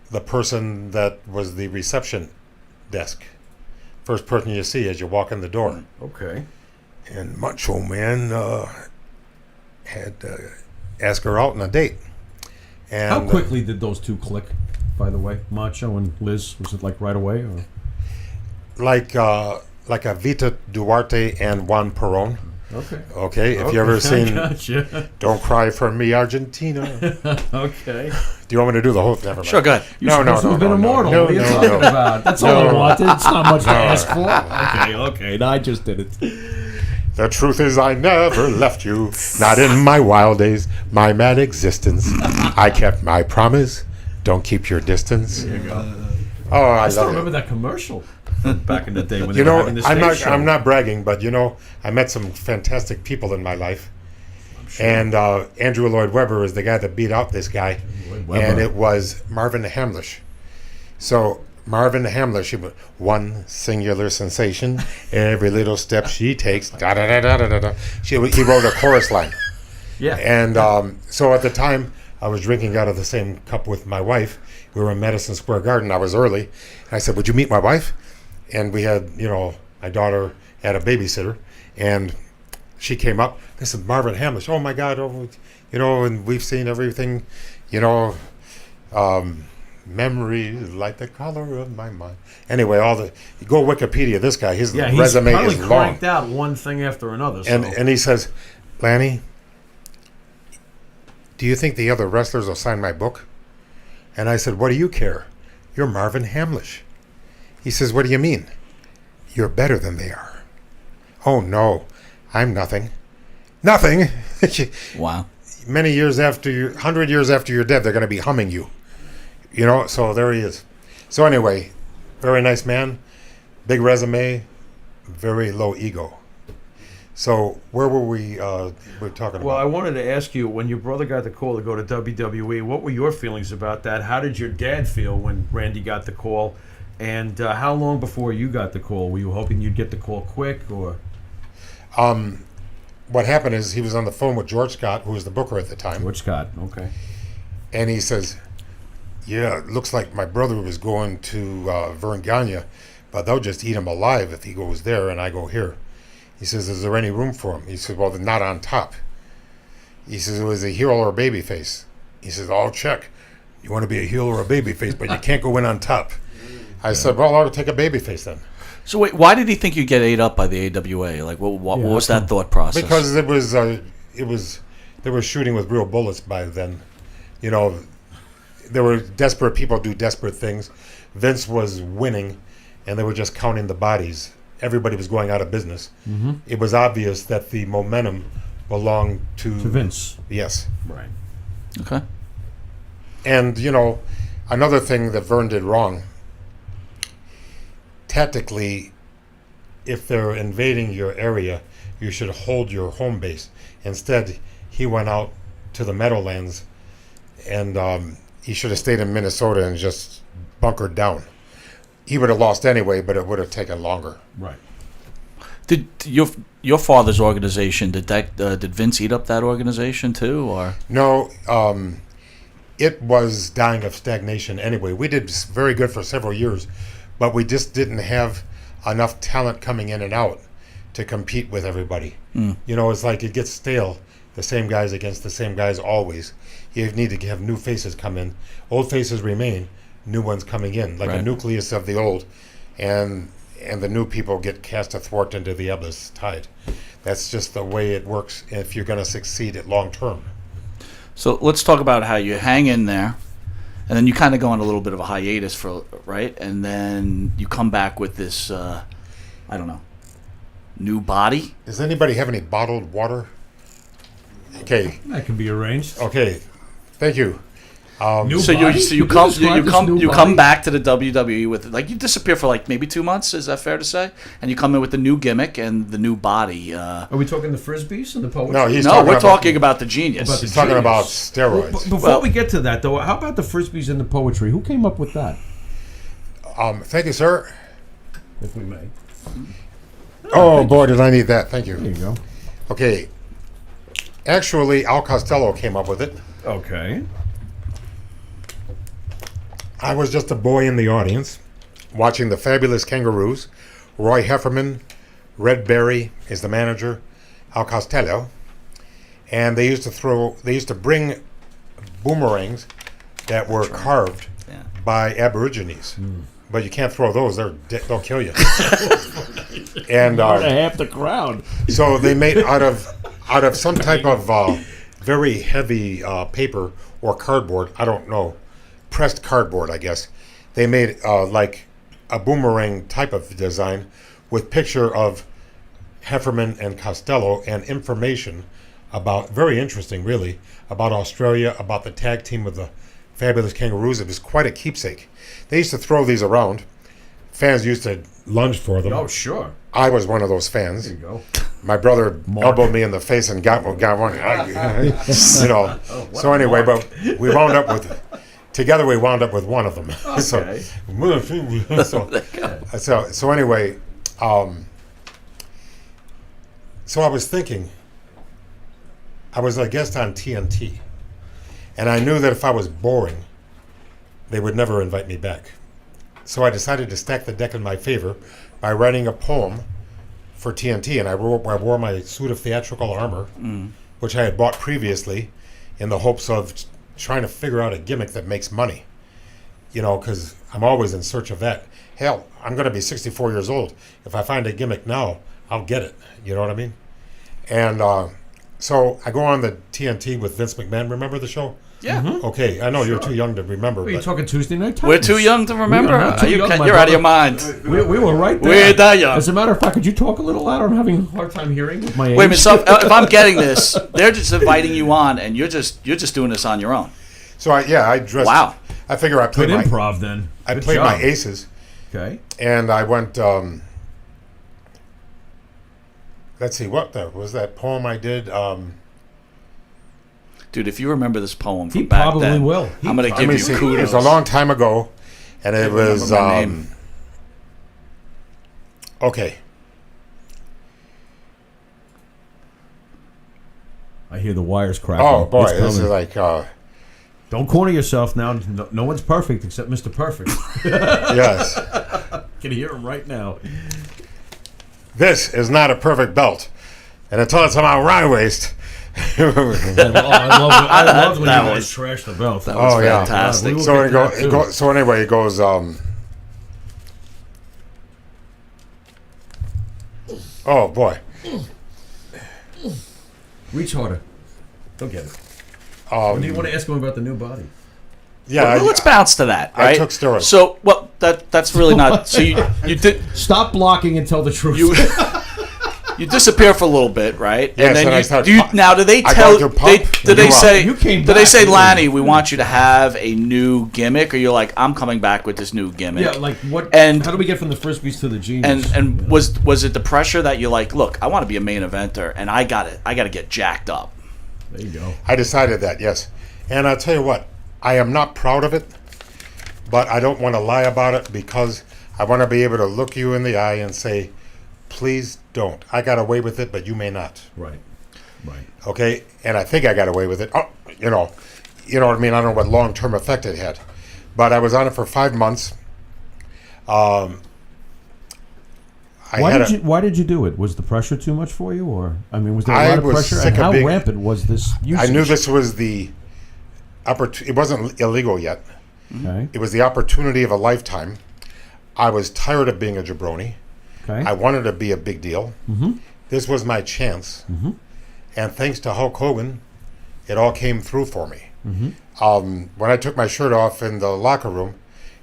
the person that was the reception desk. First person you see as you walk in the door. Okay. And Macho Man had asked her out on a date. And How quickly did those two click, by the way? Macho and Liz? Was it like right away? Or? like a Vita Duarte and Juan Perón. Okay. Okay, if you ever seen Gotcha. Don't Cry for Me, Argentina. Okay. Do you want me to do the whole thing? Never mind. Sure, go ahead. You're supposed to have been immortal. No, what are you no, talking no. about? That's all I No. wanted. It's not much to ask for. Okay. No, I just did it. The truth is I never left you, not in my wild days, my mad existence. I kept my promise. Don't keep your distance. There you go. Oh, I I still love remember it. that commercial back in the day when they You were know, having the I'm stage show. not bragging, but I met some fantastic people in my life. Sure. And Andrew Lloyd Webber is the guy that beat out this guy. Lloyd Webber. And it was Marvin Hamlish. So Marvin Hamlish, he was one singular sensation. Every little step she takes, da da da da da da da. He wrote a chorus line. Yeah. And so at the time, I was drinking out of the same cup with my wife. We were in Madison Square Garden. I was early. And I said, would you meet my wife? And we had, my daughter had a babysitter. And she came up. This is Marvin Hamlish. Oh, my God. Oh, and we've seen everything, memories like the color of my mind. Anyway, you go Wikipedia, this guy, his Yeah, he's resume probably is long. cranked out one thing after another. So. And he says, Lanny, do you think the other wrestlers will sign my book? And I said, what do you care? You're Marvin Hamlish. He says, what do you mean? You're better than they are. Oh, no, I'm nothing. Nothing? Wow. Many years after 100 years after you're dead, they're going to be humming you. So there he is. So anyway, very nice man, big resume, very low ego. So where were we talking Well, I about? wanted to ask you, when your brother got the call to go to WWE, what were your feelings about that? How did your dad feel when Randy got the call? And how long before you got the call? Were you hoping you'd get the call quick, or? What happened is he was on the phone with George Scott, who was the booker at the time. George Scott. Okay. And he says, yeah, it looks like my brother was going to Vern Gagne, but they'll just eat him alive if he goes there and I go here. He says, is there any room for him? He says, well, they're not on top. He says, it was a heel or a baby face. He says, I'll check. You want to be a heel or a baby face, but you can't go in on top. I said, well, I'll take a baby face then. So wait, why did he think you'd get ate up by the AWA? Like, what was that thought process? Because they were shooting with real bullets by then. There were desperate people do desperate things. Vince was winning, and they were just counting the bodies. Everybody was going out of business. Mm-hmm. It was obvious that the momentum belonged to Vince. Yes. Right. Okay. And, another thing that Vern did wrong, tactically, if they're invading your area, you should hold your home base. Instead, he went out to the Meadowlands, and he should have stayed in Minnesota and just bunkered down. He would have lost anyway, but it would have taken longer. Right. Did your father's organization, did Vince eat up that organization too, or? No, it was dying of stagnation anyway. We did very good for several years, but we just didn't have enough talent coming in and out to compete with everybody. It's like it gets stale, the same guys against the same guys always. You need to have new faces come in. Old faces remain, new ones coming in, like a Right. nucleus of the old, and the new people get cast athwart into the abyss tide. That's just the way it works if you're going to succeed at long term. So let's talk about how you hang in there, and then you kind of go on a little bit of a hiatus right, and then you come back with this, I don't know, new body. Does anybody have any bottled water? Okay, That can be arranged. okay, thank you. New So body? you Could come describe this new you body? come back to the WWE with, like, you disappear for like maybe 2 months. Is that fair to say? And you come in with the new gimmick and the new body. Are we talking the frisbees and the poetry? No, he's No, talking we're about, talking about the genius. About the he's talking about genius. steroids. Before Well- we get to that, though, how about the frisbees and the poetry? Who came up with that, Thank you, sir. if we may? Oh boy, did I need that? Thank you. There you go. Okay, actually, Al Costello came up with it. Okay. I was just a boy in the audience, watching the Fabulous Kangaroos. Roy Hefferman, Red Berry is the manager, Al Costello, and they used to bring boomerangs that were carved Yeah. by Aborigines. But you can't throw those; they'll kill you. And Half the crowd. so they made out of some type of very heavy paper or cardboard. I don't know, pressed cardboard, I guess. They made like a boomerang type of design with picture of Hefferman and Costello and information about, very interesting, really, about Australia, about the tag team of the Fabulous Kangaroos. It was quite a keepsake. They used to throw these around. Fans used to lunge for them. Oh, sure. I was one of those fans. There you go. My brother elbowed me in the face and got one. So anyway, but we wound up with one of them. Okay. So anyway, so I was thinking, I was a guest on TNT, and I knew that if I was boring, they would never invite me back. So I decided to stack the deck in my favor by writing a poem for TNT, and I wore my suit of theatrical armor, which I had bought previously, in the hopes of trying to figure out a gimmick that makes money. Because I'm always in search of that. Hell, I'm going to be 64 years old. If I find a gimmick now, I'll get it. You know what I mean? And so I go on the TNT with Vince McMahon. Remember the show? Yeah. Okay, I know you're too young to remember. Are you But talking Tuesday Night Titans? We're too young to remember. We are not too young, my You're out of your brother. mind. We were right there. We're that young. As a matter of fact, could you talk a little louder? I'm having a hard time hearing with my age. Wait a minute. So if I'm getting this, they're just inviting you on, and you're just doing this on your own. so I dressed. Wow. I figure I Good played my improv then. I Good played job. my aces, Okay. and I went. Let's see, what was that poem I did? Dude, if you remember this poem from He back probably then, will. I'm going to Let give me you see. It kudos. was a long time ago, and it was remember my name. okay. I hear the wires cracking. Oh boy, It's this is coming. like Don't corner yourself now. No one's perfect except Mr. Perfect. yes. Can hear him right now. This is not a perfect belt, and until it's on my right waist. I love when That you guys was- trash the belt. That was Oh, yeah. fantastic. We will So get to that, too. so anyway, it goes. Oh boy. Reach harder. Don't get it. What do you want to ask him about the new body? Yeah. Well, let's bounce to that, I right? took steroids. So, that's really not. So you did Stop blocking and tell the truth. you disappear for a little bit, right? Yes, and then and I you, start do you, pu- now do they I tell go through they pump, do they you say You came do they back, say, didn't you? Lanny, we want you to have a new gimmick, or you're like, I'm coming back with this new gimmick? Yeah, like what? And- how do we get from the frisbees to the genius? and was it the pressure that you're like, look, I want to be a main eventer, and I got to get jacked up. There you go. I decided that, yes. And I'll tell you what, I am not proud of it, but I don't want to lie about it because I want to be able to look you in the eye and say, please don't. I got away with it, but you may not. Right. Okay? And I think I got away with it. Oh, you know what I mean? I don't know what long-term effect it had. But I was on it for 5 months. Why did you do it? Was the pressure too much for you, or was there a lot of was pressure? sick And of how being- rampant was this usage? I knew this was it wasn't illegal yet. Okay. It was the opportunity of a lifetime. I was tired of being a jabroni. Okay. I wanted to be a big deal. Mm-hmm. This was my chance. Mm-hmm. And thanks to Hulk Hogan, it all came through for me. Mm-hmm. When I took my shirt off in the locker room,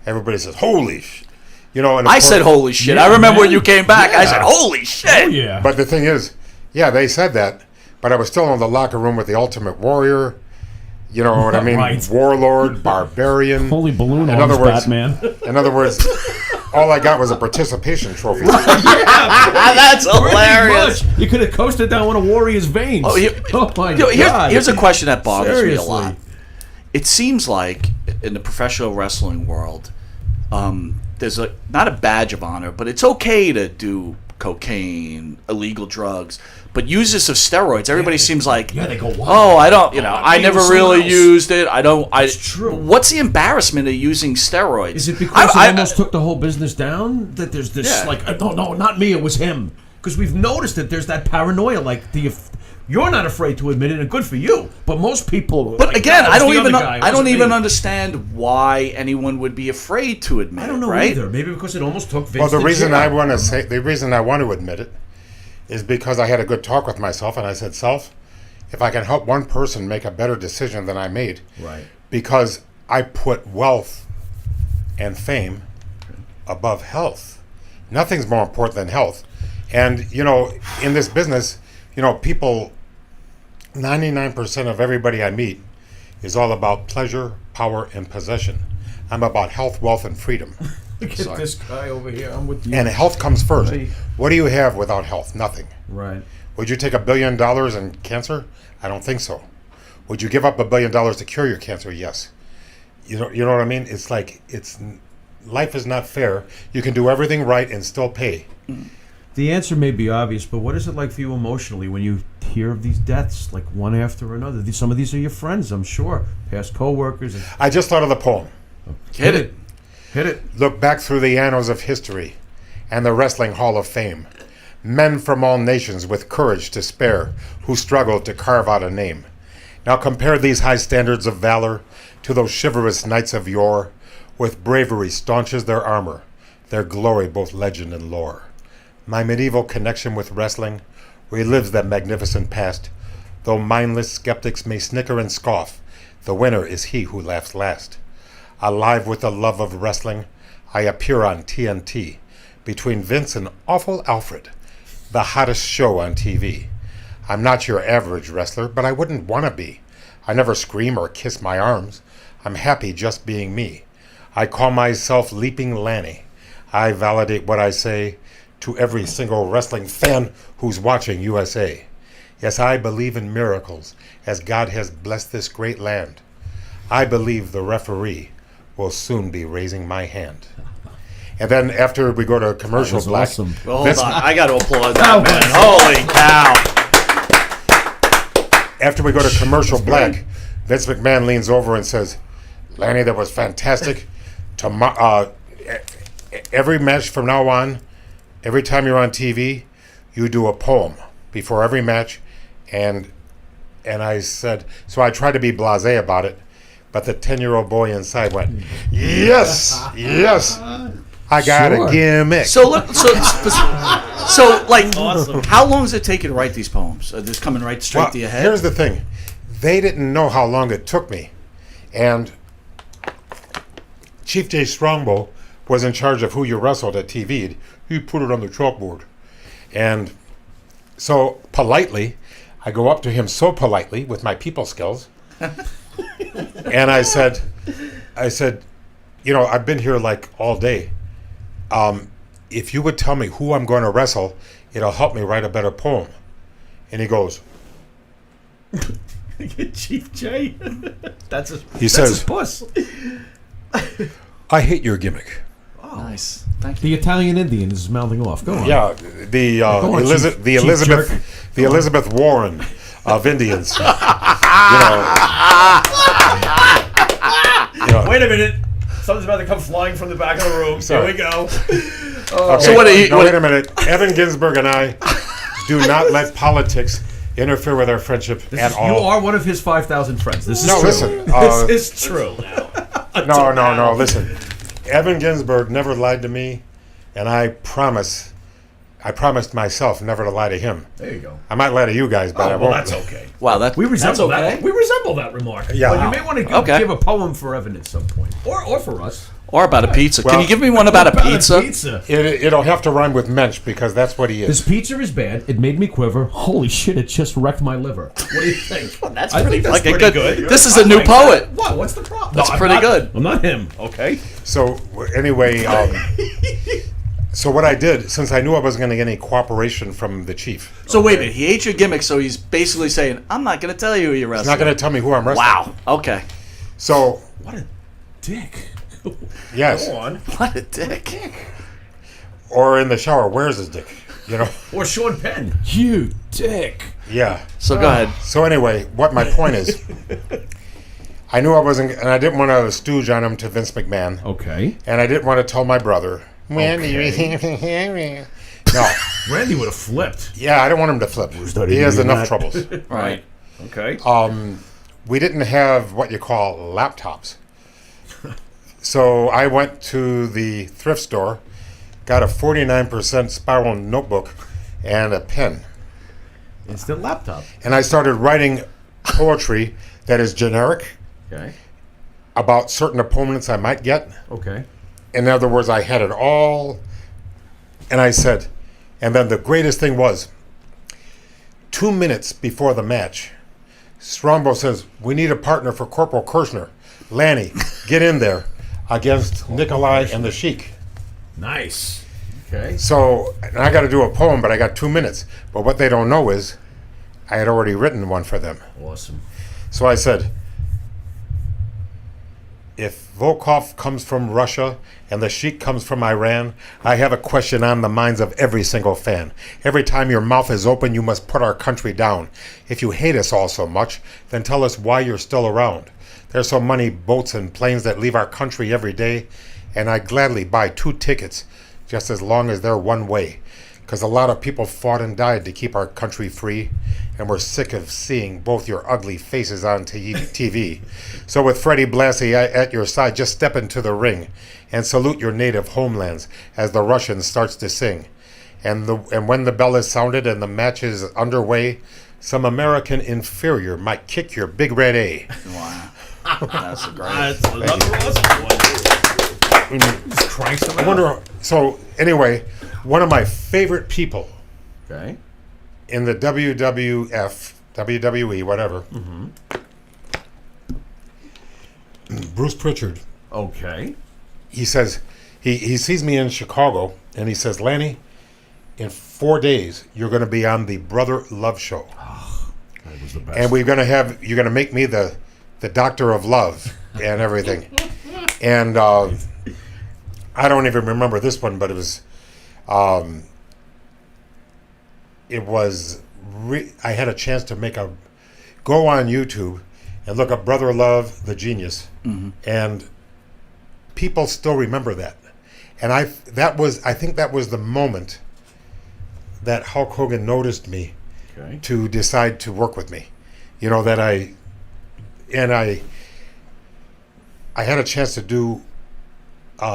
everybody says, holy sh-. And of I course- said, holy shit. Yeah, I remember when man. you came back. I Yeah. said, holy shit. Oh yeah. But the thing is, yeah, they said that, but I was still in the locker room with the Ultimate Warrior, you know what I mean? Right. Warlord, Barbarian. Holy balloon In arms, other words- Batman. In other words, all I got was a participation trophy. That's Pretty hilarious. much. You could have coasted down one of Warrior's veins. Oh, my Here's, God. here's a question that bothers me a Seriously. lot. It seems like in the professional wrestling world, there's not a badge of honor, but it's okay to do cocaine, illegal drugs, but users of steroids, everybody seems like, Yeah, they go wild. oh, I don't, I me never with really someone else. used it. I don't. It's true. What's the embarrassment of using steroids? Is it because I it almost took the whole business down? That there's this Yeah. no, not me. It was him. Because we've noticed that there's that paranoia. Like you're not afraid to admit it, and good for you. But most people. But like, again, "No, I it's don't the even other guy. It I don't wasn't even me." understand why anyone would be afraid to admit. I don't know it, right? either. Maybe because it almost took Vince. Well, the to reason jail. I want to admit it is because I had a good talk with myself, and I said, self, if I can help one person make a better decision than I made, Right. because I put wealth and fame above health. Nothing's more important than health. And, in this business, people, 99% of everybody I meet is all about pleasure, power, and possession. I'm about health, wealth, and freedom. Look at this guy over here. I'm with you. And health comes first. Right. What do you have without health? Nothing. Right. Would you take $1 billion in cancer? I don't think so. Would you give up $1 billion to cure your cancer? Yes. You know what I mean? It's like life is not fair. You can do everything right and still pay. The answer may be obvious, but what is it like for you emotionally when you hear of these deaths, like one after another? Some of these are your friends, I'm sure, past co-workers. And I just thought of the poem. Hit it. Hit it. Look back through the annals of history and the Wrestling Hall of Fame. Men from all nations with courage to spare who struggled to carve out a name. Now compare these high standards of valor to those chivalrous knights of yore, with bravery staunch as their armor, their glory both legend and lore. My medieval connection with wrestling relives that magnificent past, though mindless skeptics may snicker and scoff, the winner is he who laughs last. Alive with the love of wrestling, I appear on TNT, between Vince and Awful Alfred, the hottest show on TV. I'm not your average wrestler, but I wouldn't want to be. I never scream or kiss my arms. I'm happy just being me. I call myself Leaping Lanny. I validate what I say to every single wrestling fan who's watching USA. Yes, I believe in miracles, as God has blessed this great land. I believe the referee will soon be raising my hand. And then after we go to commercial was black, awesome. Well, hold Vince- on. I got to applaud that, man. Holy cow. after we go to commercial black, Vince McMahon leans over and says, Lanny, that was fantastic. Every match from now on, every time you're on TV, you do a poem before every match. And I said, so I tried to be blasé about it, but the 10-year-old boy inside went, yes, yes, I got Sure. a gimmick. So like, how long does it take you to write these poems? Are this coming right straight Well, to your head? here's the thing. They didn't know how long it took me. And Chief J. Strongbow was in charge of who you wrestled at TV. He put it on the chalkboard. And So politely, I go up to him so politely with my people skills, and I said, you know, I've been here like all day. If you would tell me who I'm going to wrestle, it'll help me write a better poem. And he goes, Chief J. That's his. He that's says- his puss. I hate your gimmick. Nice. Thank you. The Italian Indian is mouthing off. Go on. Yeah, the Go on, Chief Elizabeth Jerk. the Elizabeth Warren of Indians. Wait a minute. Something's about to come flying from the back of the room. Sorry. Here we go. Okay, So what do you- wait a minute. Evan Ginsberg and I do not let politics interfere with our friendship at You all. are one of his 5,000 friends. This is No, true. listen. This is true now. No. Listen, Evan Ginsberg never lied to me, and I promised myself never to lie to him. There you go. I might lie to you guys, but I Well, won't. that's okay. Wow, that We resemble okay. that. We resemble that remark. Yeah. But you may want to Okay. give a poem for Evan at some point, or for us. Or about a pizza. Can Well- you give me one about a pizza? Pizza. It'll have to rhyme with mensch because that's what he This is. pizza is bad. It made me quiver. Holy shit! It just wrecked my liver. What do you think? That's I pretty, think that's like a pretty good. good. This is a new poet. What? What's the problem? That's I'm pretty not- good. I'm not him. Okay. So anyway, so what I did, since I knew I wasn't going to get any cooperation from the chief, So wait a minute. He hates your gimmick, so he's basically saying, "I'm not going to tell you who you're he's wrestling." not going to tell me who I'm wrestling. Wow. Okay. So What a dick. yes, Go on. What a dick. or in the shower, where's his dick? You know? Or Sean Penn. You dick. Yeah. So go ahead. So anyway, what my point is, I knew I wasn't, and I didn't want to stooge on him to Vince McMahon, Okay. and I didn't want to tell my brother. No. Randy would have flipped. Yeah, I don't want him to flip. that He has even enough that? troubles. Right. Okay. We didn't have what you call laptops. So I went to the thrift store, got a 49% spiral notebook and a pen. Instant laptop. And I started writing poetry that is generic Okay. about certain opponents I might get. Okay. In other words, I had it all. And I said, and then the greatest thing was, 2 minutes before the match, Strongbow says, we need a partner for Corporal Kirshner. Lanny, get in there against Nikolai and the Sheik. Nice. Okay. So and I got to do a poem, but I got 2 minutes. But what they don't know is I had already written one for them. Awesome. So I said, if Volkov comes from Russia and the Sheik comes from Iran, I have a question on the minds of every single fan. Every time your mouth is open, you must put our country down. If you hate us all so much, then tell us why you're still around. There's so many boats and planes that leave our country every day, and I'd gladly buy 2 tickets just as long as they're one way. Because a lot of people fought and died to keep our country free, and we're sick of seeing both your ugly faces on TV. So with Freddie Blassie at your side, just step into the ring and salute your native homelands as the Russian starts to sing. And when the bell is sounded and the match is underway, some American inferior might kick your big red A. Wow. That's a great. That's another awesome one. Just cranks them I out. wonder. So anyway, one of my favorite people Okay. in the WWF, WWE, whatever, Bruce Pritchard. Okay. He says he sees me in Chicago and he says, Lanny, in 4 days you're going to be on the Brother Love Show, That was the best. and you're going to make me the doctor of love and everything. And I don't even remember this one, but it was I had a chance to go on YouTube and look up Brother Love, the Genius, and people still remember that. And I think that was the moment that Hulk Hogan noticed me Okay. to decide to work with me. You know, that I had a chance to do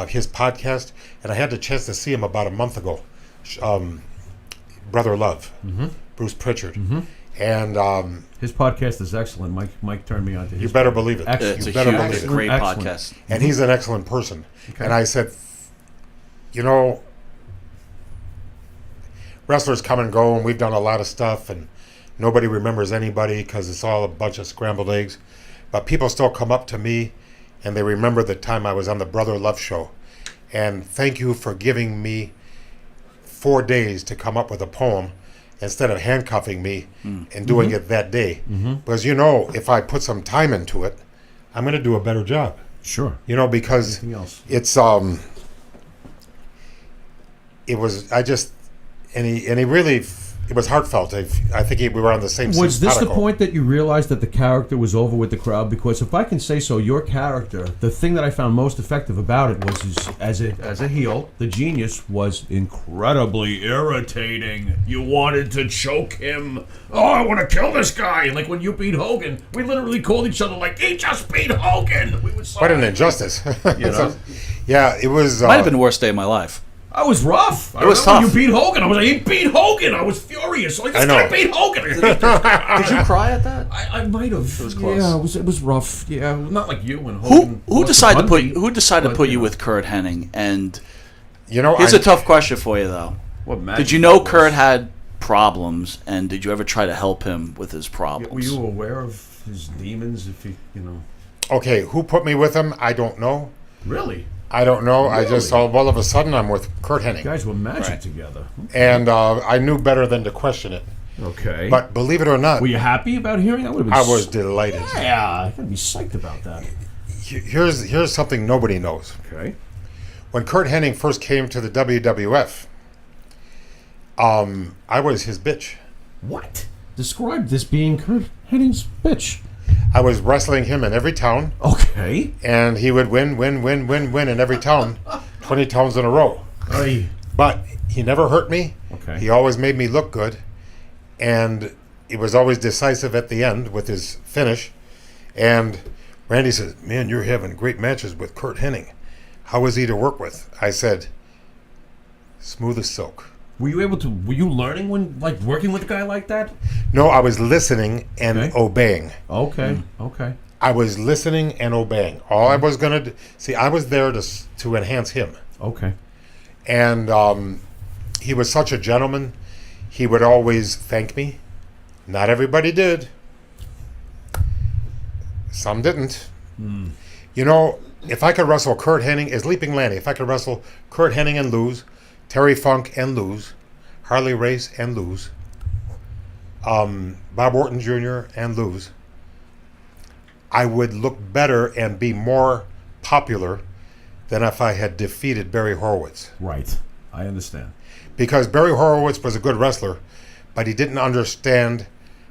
his podcast, and I had the chance to see him about a month ago. Brother Love, Bruce Pritchard, and His podcast is excellent. Mike turned me on to his. you better believe it. Excellent. It's a You better huge, believe it. great Excellent. podcast. And he's an excellent person. Okay. And I said, you know, wrestlers come and go, and we've done a lot of stuff, and nobody remembers anybody because it's all a bunch of scrambled eggs. But people still come up to me, and they remember the time I was on the Brother Love show. And thank you for giving me 4 days to come up with a poem instead of handcuffing me and doing it that day. Because, if I put some time into it, I'm going to do a better job. Sure. Because Anything else? it's it was he really, it was heartfelt. I think we were on the same. Was this the simpatico. point that you realized that the character was over with the crowd? Because if I can say so, your character, the thing that I found most effective about it was as a heel, the genius was incredibly irritating. You wanted to choke him. Oh, I want to kill this guy. Like when you beat Hogan, we literally called each other like, he just beat Hogan. We would What an injustice. You know? Yeah, it was. Might have been the worst day of my life. I was rough. It was tough. You beat Hogan. I was like, he beat Hogan. I was furious. Like, this guy beat Hogan. Did you cry at that? I might have. It was close. Yeah, it was rough. Yeah, not like you and Hogan. Who decided to put But, you with Kurt Hennig? And Here's here's a tough question for you though. What magic Did you know that Kurt was. had problems, and did you ever try to help him with his problems? Were you aware of his demons? If he, Okay, who put me with him? I don't know. really, I don't know. I just Really? saw. All of a sudden, I'm with Kurt you Hennig, guys were magic Right. together. and I knew better than to question it. Okay, But believe it or not, were you happy about hearing that? I was delighted. Yeah, I gotta be psyched about that. Here's something nobody knows. Okay. When Kurt Hennig first came to the WWF, I was his bitch. What? Describe this being Kurt Hennig's bitch. I was wrestling him in every town, Okay. and he would win in every town, 20 towns in a row. Hey. But he never hurt me. Okay. He always made me look good, and he was always decisive at the end with his finish. And Randy says, "Man, you're having great matches with Kurt Hennig. How is he to work with?" I said, "Smooth as silk." Were you learning when, like, working with a guy like that? No, I was listening and Okay. obeying. Okay. Okay. I was listening and obeying. All I was going to do, see, I was there to enhance him. Okay. And he was such a gentleman. He would always thank me. Not everybody did. Some didn't. If I could wrestle Kurt Hennig as Leaping Lanny, if I could wrestle Kurt Hennig and lose, Terry Funk and lose, Harley Race and lose, Bob Orton Jr. and lose, I would look better and be more popular than if I had defeated Barry Horowitz. Right. I understand. Because Barry Horowitz was a good wrestler, but he didn't understand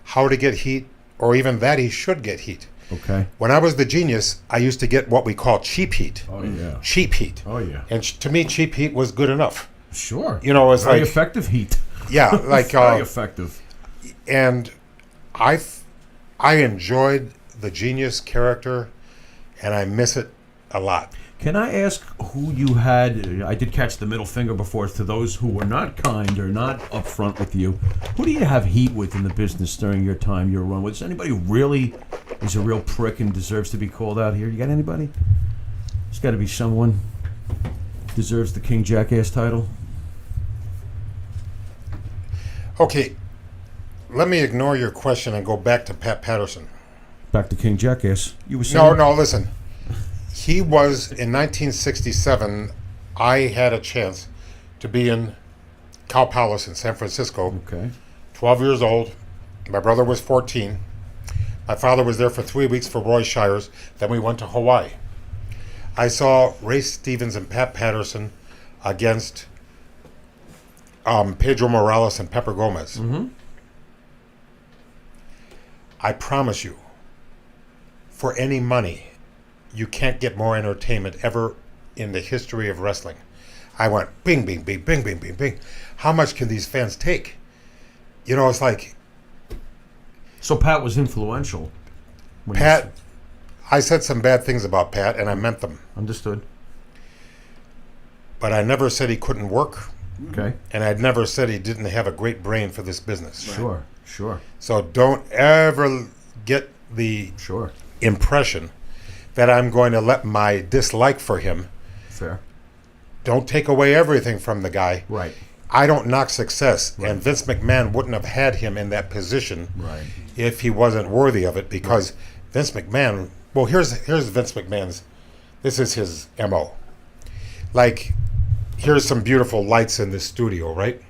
how to get heat, or even that he should get heat. Okay. When I was the genius, I used to get what we call cheap heat. Oh, yeah. Cheap heat. Oh, yeah. And to me, cheap heat was good enough. Sure. It's very like, effective heat. yeah, like, Very effective. and I enjoyed the genius character, and I miss it a lot. Can I ask who you had? I did catch the middle finger before to those who were not kind or not upfront with you. Who do you have heat with in the business during your time, your run? Was anybody really is a real prick and deserves to be called out here? You got anybody? There's got to be someone deserves the King Jackass title. Okay, let me ignore your question and go back to Pat Patterson. Back to King Jackass. You were saying No, listen. He was, in 1967, I had a chance to be in Cow Palace in San Francisco, Okay. 12 years old. My brother was 14. My father was there for 3 weeks for Roy Shires. Then we went to Hawaii. I saw Ray Stevens and Pat Patterson against Pedro Morales and Pepper Gomez. Mm-hmm. I promise you, for any money, you can't get more entertainment ever in the history of wrestling. I went bing, bing, bing, bing, bing, bing, bing. How much can these fans take? It's like, So Pat was influential. when you Pat, I said some bad things about Pat, and I meant them. Understood. But I never said he couldn't work, Okay. and I'd never said he didn't have a great brain for this business. Sure. Sure. So don't ever get the Sure. impression that I'm going to let my dislike for him, Fair. don't take away everything from the guy. Right. I don't knock success, and Vince McMahon wouldn't have had him in that position Right. if he wasn't worthy of it, because Vince McMahon, well, here's Vince McMahon's, this is his MO. Like, here's some beautiful lights in this studio, right?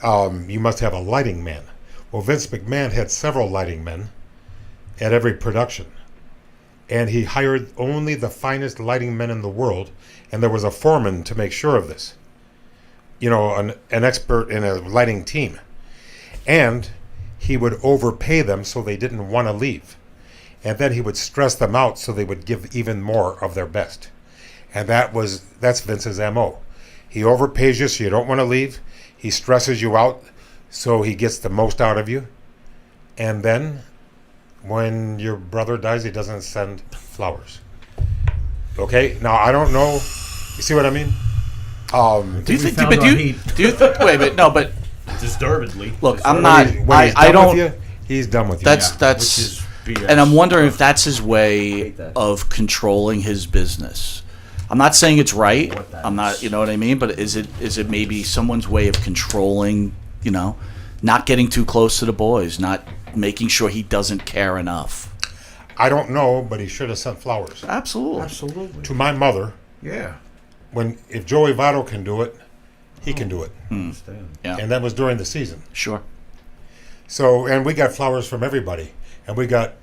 You must have a lighting man. Well, Vince McMahon had several lighting men at every production. And he hired only the finest lighting men in the world, and there was a foreman to make sure of this. You know, an expert in a lighting team. And he would overpay them so they didn't want to leave. And then he would stress them out so they would give even more of their best. And that's Vince's MO. He overpays you so you don't want to leave. He stresses you out so he gets the most out of you. And then when your brother dies, he doesn't send flowers. Okay? Now, I don't know. You see what I mean? Do you think? found But our heat. do you think? Wait a minute. No, but Disturbedly. look, I'm not. When he's I done don't. with you, he's done with you. That's Which that's. is BS. And I'm wondering if that's his way hate that. of controlling his business. I'm not saying it's right. What that I'm not, is. you know what I mean? But is it maybe someone's way of controlling, you know, not getting too close to the boys, not making sure he doesn't care enough? I don't know, but he should have sent flowers. Absolutely. Absolutely. To my mother, Yeah. if Joey Votto can do it, he can do it. Understand. Yeah. And that was during the season. Sure. So, and we got flowers from everybody. And we got,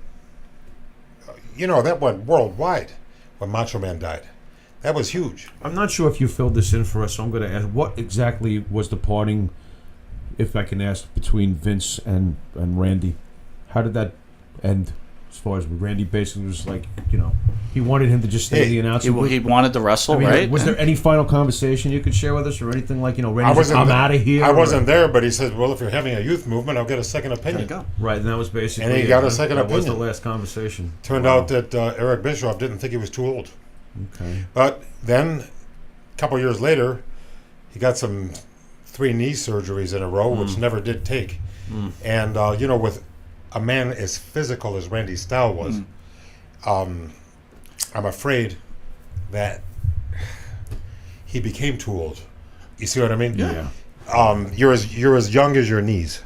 that went worldwide when Macho Man died. That was huge. I'm not sure if you filled this in for us, so I'm going to ask, what exactly was the parting, if I can ask, between Vince and Randy? How did that end? As far as Randy basically was like, he wanted him to just stay in the announcing booth. He wanted to wrestle, I mean, right? was there any final conversation you could share with us, or anything like, Randy's I wasn't I'm th- out of here? I or- wasn't there, but he said, well, if you're having a youth movement, I'll get a second There you opinion. go. Right, and that was basically And he it, got a huh? second That was the opinion. last conversation. Turned Wow. out that Eric Bischoff didn't think he was too old. Okay. But then, a couple years later, he got some 3 knee surgeries in a row, which never did take. And, with a man as physical as Randy Style was, I'm afraid that he became too old. You see what I mean? Yeah. You're as young as your knees.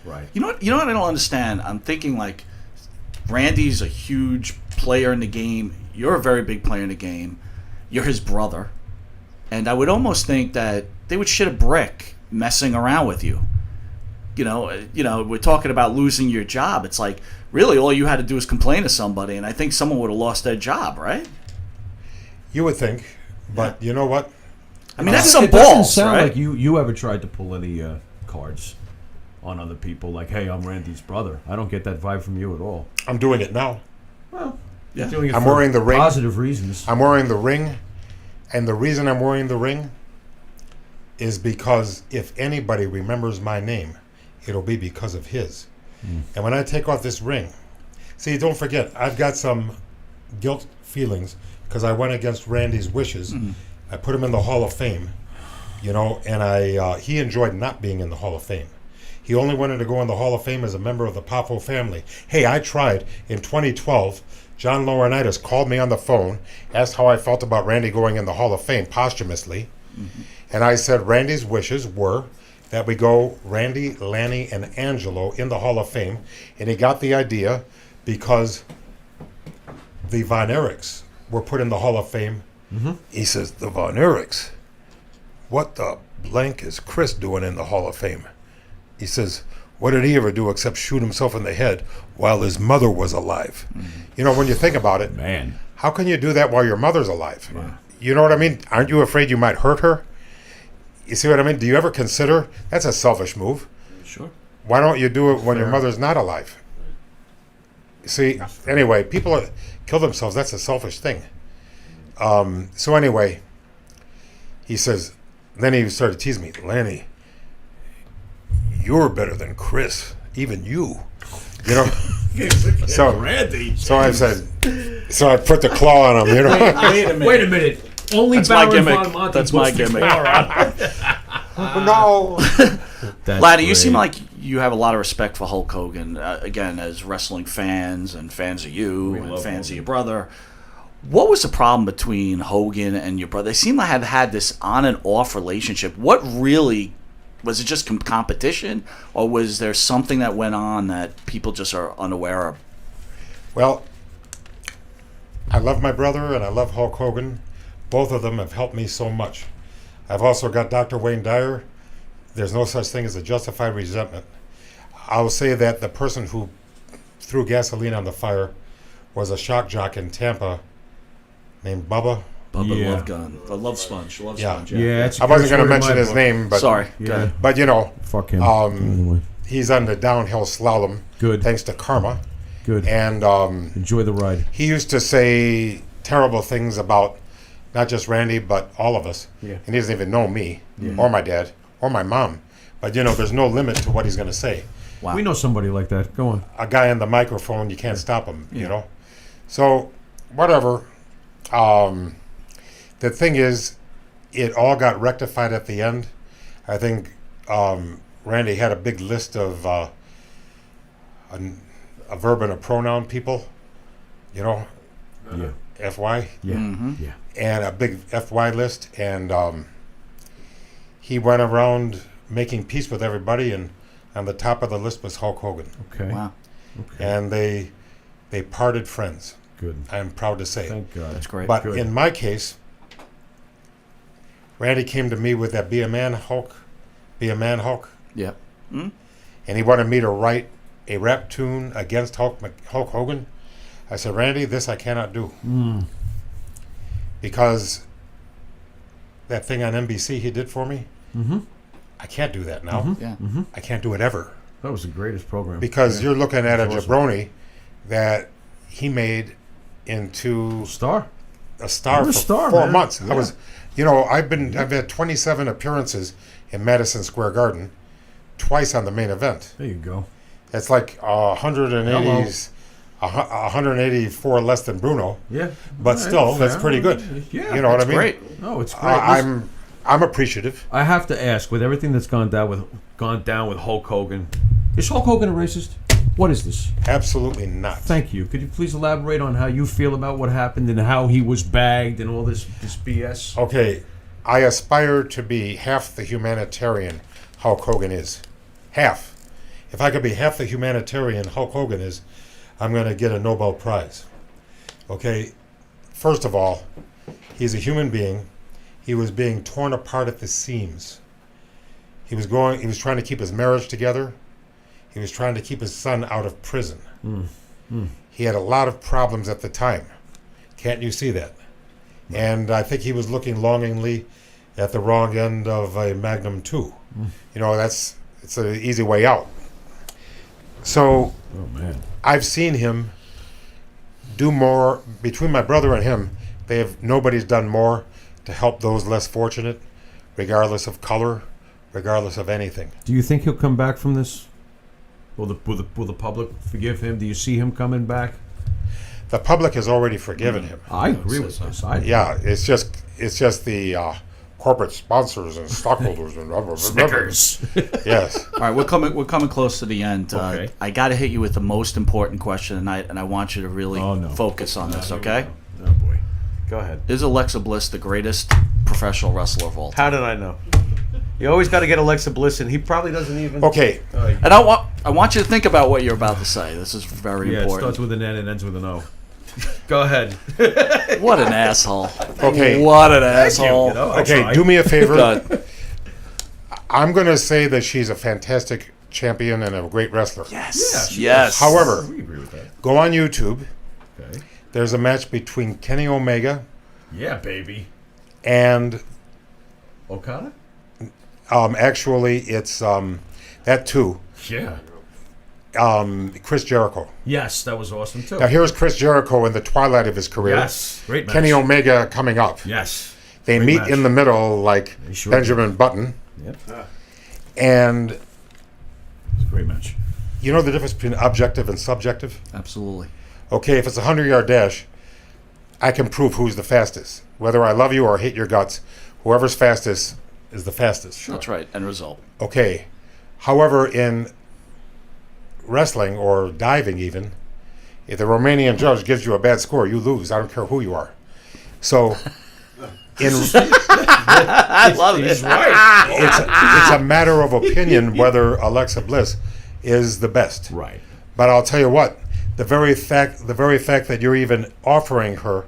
Right. You know what? You know what I don't understand. I'm thinking like, Randy's a huge player in the game. You're a very big player in the game. You're his brother, and I would almost think that they would shit a brick messing around with you. We're talking about losing your job. It's like really all you had to do is complain to somebody, and I think someone would have lost their job, right? You would think, but you know what? I mean, that's some It doesn't balls, sound right? like you ever tried to pull any cards on other people, like, hey, I'm Randy's brother. I don't get that vibe from you at all. I'm doing it now. Well, Yeah. doing it I'm for wearing the ring. positive reasons. I'm wearing the ring, and the reason I'm wearing the ring is because if anybody remembers my name, it'll be because of his. And when I take off this ring, see, don't forget, I've got some guilt feelings because I went against Randy's wishes. I put him in the Hall of Fame, and he enjoyed not being in the Hall of Fame. He only wanted to go in the Hall of Fame as a member of the Poffo family. Hey, I tried in 2012. John Laurinaitis called me on the phone, asked how I felt about Randy going in the Hall of Fame posthumously. And I said Randy's wishes were that we go Randy, Lanny, and Angelo in the Hall of Fame. And he got the idea because the Von Erichs were put in the Hall of Fame. He says, the Von Erichs, what the blank is Chris doing in the Hall of Fame? He says, what did he ever do except shoot himself in the head while his mother was alive? When you think about it, Man. how can you do that while your mother's alive? You know what I mean? Aren't you afraid you might hurt her? You see what I mean? Do you ever consider that's a selfish move? Sure. Why don't you do it when your mother's not alive? See, anyway, people kill themselves. That's a selfish thing. So anyway, he says, then he started teasing me, Lanny, you're better than Chris, even you. So Randy. so I said, so I put the claw on him. Wait a minute. Only That's my Baron gimmick. Von Monte That's my puts the gimmick. claw on. No. That's Lanny, you great. seem like you have a lot of respect for Hulk Hogan. Again, as wrestling fans and fans of you and love fans of Hogan. your brother. What was the problem between Hogan and your brother? They seem to have had this on and off relationship. What really was it? Just competition, or was there something that went on that people just are unaware of? Well, I love my brother and I love Hulk Hogan. Both of them have helped me so much. I've also got Dr. Wayne Dyer. There's no such thing as a justified resentment. I'll say that the person who threw gasoline on the fire was a shock jock in Tampa named Bubba. Bubba Yeah. Love Gun, the Love Sponge, Love Yeah. Sponge. Yeah, it's a I wasn't curse going to word in mention my his book. name, but Sorry. Yeah. Go ahead. But you know, Fuck him. Anyway, he's on the downhill slalom Good. thanks to karma, Good. and Enjoy the ride. he used to say terrible things about not just Randy but all of us. Yeah. And he doesn't even know me or my dad or my mom. But you know, there's no limit to what he's going to say. Wow. We know somebody like that. Go on. A guy on the microphone, you can't stop him. You know. So whatever. The thing is, it all got rectified at the end. I think Randy had a big list of a verb and a pronoun people, you know, Yeah. FY, Yeah. Mm-hmm. Yeah. and a big FY list. And he went around making peace with everybody, and on the top of the list was Hulk Hogan. Okay. Wow. Okay. And they parted friends, Good. I'm proud to say. Thank God. That's great. But Good. in my case, Randy came to me with that Be a Man Hulk, Be a Man Hulk, Yep. and he wanted me to write a rap tune against Hulk Hogan. I said, Randy, this I cannot do. Because that thing on NBC he did for me, I can't do that now. Yeah. I can't do it ever. That was the greatest program. Because you're looking at a That's awesome. jabroni that he made into Star. a star You're for a star, 4 man. months. Yeah. I was, you know, I've had 27 appearances in Madison Square Garden, twice on the main event. There you go. It's like 184 less than Bruno, Yeah. but All right, still, that's fair. pretty good. Yeah. You know what I mean? Great. No, it's great. Listen, I'm appreciative. I have to ask, with everything that's gone down with Hulk Hogan, is Hulk Hogan a racist? What is this? Absolutely not. Thank you. Could you please elaborate on how you feel about what happened and how he was bagged and all this BS? Okay, I aspire to be half the humanitarian Hulk Hogan is. Half. If I could be half the humanitarian Hulk Hogan is, I'm going to get a Nobel Prize. Okay, first of all, he's a human being. He was being torn apart at the seams. He was trying to keep his marriage together. He was trying to keep his son out of prison. He had a lot of problems at the time. Can't you see that? And I think he was looking longingly at the wrong end of a Magnum 2. You know, it's an easy way out. So Oh, man. I've seen him do more. Between my brother and him, nobody's done more to help those less fortunate, regardless of color, regardless of anything. Do you think he'll come back from this? Will the public forgive him? Do you see him coming back? The public has already forgiven him. I agree with this. Yeah, it's just the corporate sponsors and stockholders and Snickers. Yes. All right, we're coming close to the end. Okay. I got to hit you with the most important question tonight, and I want you to really focus on this. Okay? Oh boy. Go ahead. Is Alexa Bliss the greatest professional wrestler of all time? How did I know? You always got to get Alexa Bliss, and he probably doesn't even. Okay. And I want you to think about what you're about to say. This is very Yeah, it important. starts with an N and ends with an O. Go ahead. What an asshole. Okay. What an asshole. You know, I Okay, tried. do me a favor. Good. I'm going to say that she's a fantastic champion and a great wrestler. Yes. Yeah, Yes. However, We agree with that. go on YouTube. Okay. There's a match between Kenny Omega Yeah, baby. and Okada? actually it's that too. Yeah. Chris Jericho. Yes, that was awesome too. Now here's Chris Jericho in the twilight of his career. Yes, great match. Kenny Omega coming up. Yes. They Great meet match. in the middle like They sure Benjamin Button. Yep. And It's a great match. you know the difference between objective and subjective? Absolutely. Okay, if it's a 100-yard dash, I can prove who's the fastest. Whether I love you or hate your guts, whoever's fastest is the fastest. That's right. End result. Okay. However, in wrestling or diving even, if the Romanian judge gives you a bad score, you lose. I don't care who you are. So, I love it. He's right. it's a matter of opinion whether Alexa Bliss is the best. Right. But I'll tell you what, the very fact that you're even offering her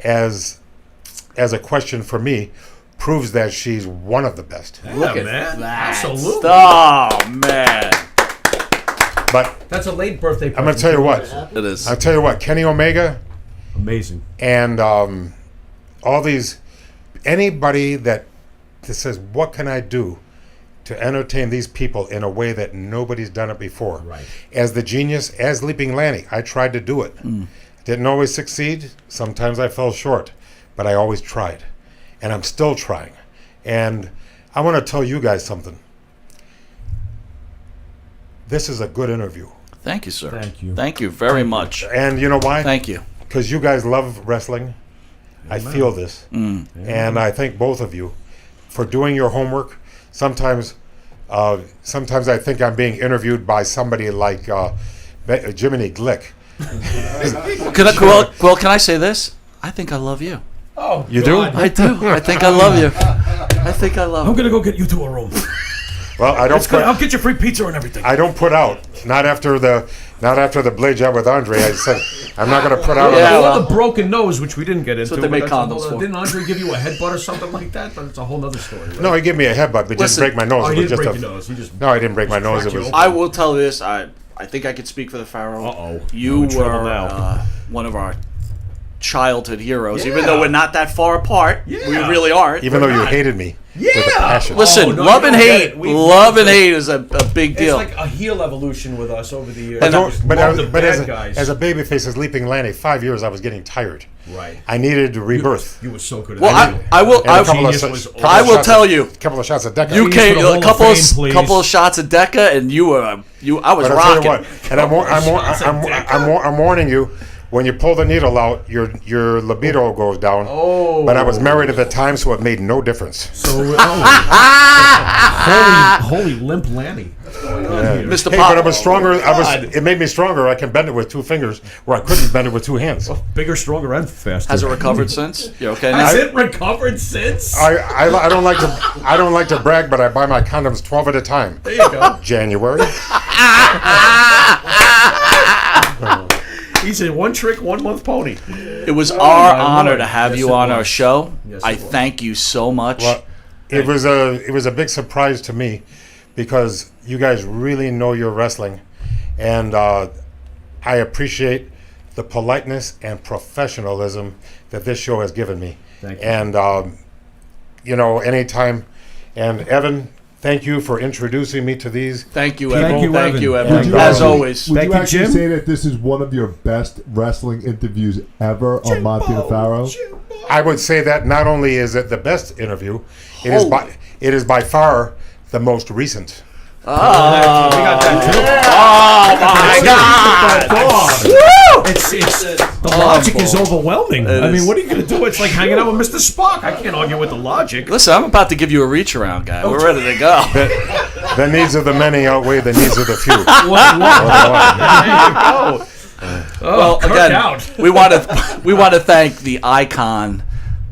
as a question for me proves that she's one of the best. Look Yeah, at man. that. Absolutely. Oh, man. But That's a late birthday. I'm going to tell you what. It is. I'll tell you what, Kenny Omega Amazing. and all these, anybody that says, what can I do to entertain these people in a way that nobody's done it before? Right. As the genius, as Leaping Lanny, I tried to do it. Didn't always succeed. Sometimes I fell short, but I always tried. And I'm still trying. And I want to tell you guys something. This is a good interview. Thank you, sir. Thank you. Thank you very much. And you know why? Thank you. Because you guys love wrestling. I feel this. And I thank both of you for doing your homework. Sometimes I think I'm being interviewed by somebody like Jiminy Glick. Well, can I say this? I think I love you. Oh, You do? I do. I think I love you. I think I love I'm you. gonna go get you to a room. Well, I'll get you free pizza and everything. I don't put out. Not after the blade job with Andre. I said I'm not going to put out. Yeah, Well, well, the broken nose, which we didn't get into. what they but make that's a condoms whole- for. Didn't Andre give you a headbutt or something like that? But it's a whole other story. Right? No, he gave me a headbutt, but didn't Listen, break my nose. Oh, It he was didn't just break a- your nose. He just. No, I didn't break my nose. It cracked you was. open. I will tell you this. I think I could speak for the Pharaoh. Uh-oh. You I'm in trouble were now. one of our childhood heroes, even Yeah. though we're not that far apart. We Yeah. really aren't. Even though you hated me with a passion. Listen, Oh, no, love you and don't get hate. it. We- Love and hate is a big It's deal. like a heel evolution with us over the years. But, We just but, love the but bad guys. as a babyface, as Leaping Lanny, 5 years I was getting tired. Right. I needed rebirth. You were so good at well, that. I will. And a couple of Genius sh- was couple I of will shots tell of- you. Couple of shots of Deca. You Please, came for the Hall a of couple Fame, please. couple of shots of Deca, and you were I was But I'll tell you rocking. what, and I'm warning you. When you pull the needle out, your libido goes down. Oh. But I was married at the time, so it made no difference. So, holy limp Lanny. Mr. Hey, Pop. but I was stronger. It made me stronger. I can bend it with two fingers, where I couldn't bend it with two hands. Bigger, stronger, and faster. Has it recovered since? You okay Has now? it recovered since? I don't like to brag, but I buy my condoms 12 at a time. There you go. January. He's a one trick, 1 month pony. It was our my honor Lord. to have Yes, you it on our was. show. Yes, I it was. thank you so much. Well, it was a big surprise to me because you guys really know your wrestling, and I appreciate the politeness and professionalism that this show has given me. Thank you. And anytime. And Evan, thank you for introducing me to these. Thank you, People- Evan. Thank you, Thank Evan. you, Would Evan. you As actually- always. Would Thank you you, actually Jim. say that this is one of your best wrestling interviews ever on Monte The Pharaoh? I would say that not only is it the best interview, it Holy. is by far the most recent. We got that too. Oh, my God. It's the logic is overwhelming. It I mean, is. what are you going to do? It's like hanging out with Mr. Spock. I can't argue with the logic. Listen, I'm about to give you a reach around, guy. We're ready to go. The needs of the many outweigh the needs of the few. Well, Kirk again, out. we want to thank the icon,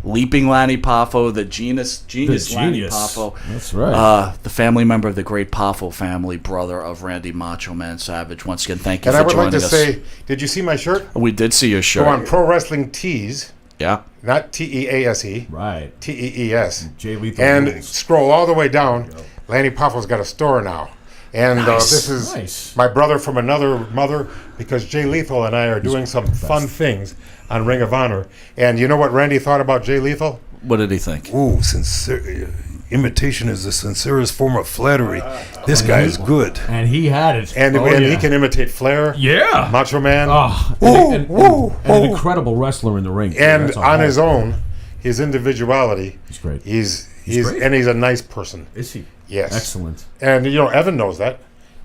Leaping Lanny Poffo, the genius Lanny genius. Poffo. That's right. The family member of the great Poffo family, brother of Randy Macho Man Savage. Once again, thank you And for I would joining like to us. say, did you see my shirt? We did see your shirt. Go on Pro Wrestling Tees, Yeah. not TEASE, Right. TEES. Jay Lethal And rules. scroll all the way down. Lanny Poffo's got a store now. And this is Nice. my brother from another mother, because Jay Lethal and I are doing some fun things on Ring of Honor. And you know what Randy thought about Jay Lethal? What did he think? Ooh, sincere. Imitation is the sincerest form of flattery. This guy is good. And he had it. And, and he can imitate Flair, Yeah. Macho Man, Oh, Woo, and an incredible wrestler in the ring. and That's a on whole- his own, his individuality. He's great. He's great. and he's a nice person. Is he? Yes. Excellent. And Evan knows that.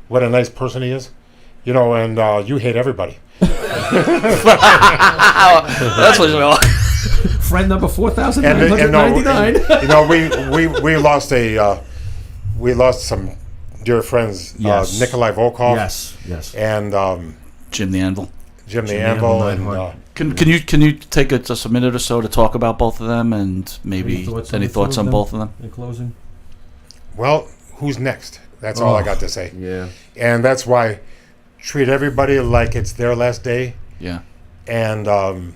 What a nice person he is. And you hate everybody. That's what you know. Friend number And 4,999. we lost some dear friends. Yes. Nikolai Volkov. Yes. And Jim the Anvil. Jim the Jimmy Anvil, Anvil, and Neidhart. Can you take just a minute or so to talk about both of them and maybe any thoughts on both of them? In closing? well, who's next? That's all I got to say. Yeah. And that's why treat everybody like it's their last day, Yeah. and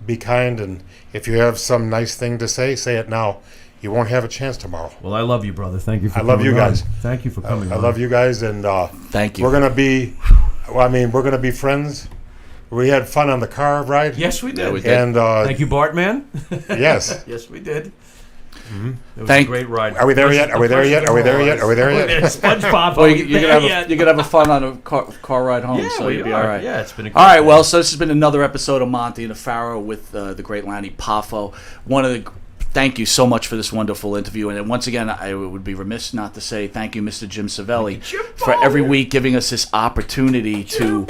be kind. And if you have some nice thing to say it now. You won't have a chance tomorrow. Well, I love you, brother. Thank you for I love coming you on. guys. Thank you for coming I on. love you guys, and Thank you. we're gonna be. We're gonna be friends. We had fun on the car ride. Yes, we did. Yeah, we did. And Thank you, Bartman. yes. Yes, we did. It was Thank- a great ride. Are we there yet? Are we there yet? Are we there yet? Are we there yet? SpongeBob. Well, are you, we you're there gonna have yet? you're gonna have a fun on a car ride home, Yeah, so we you'll be are. all right. Yeah, it's been a All right, day. well, so this has been another episode of Monte The Pharaoh with the great Lanny Poffo. Thank you so much for this wonderful interview. And once again, I would be remiss not to say thank you, Mr. Jim Savelli, for every week giving us this opportunity to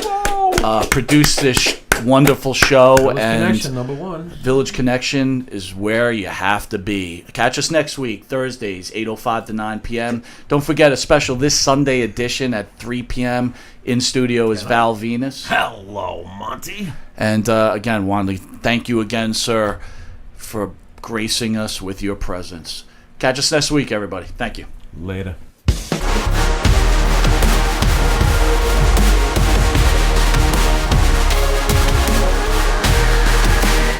produce this wonderful show. Village And Connection, number one. Village Connection is where you have to be. Catch us next week, Thursdays, 8:05 to 9 p.m. Don't forget a special this Sunday edition at 3 p.m. In studio is Val Venus. Hello, Monty. And again, Wanley, thank you again, sir, for gracing us with your presence. Catch us next week, everybody. Thank you. Later.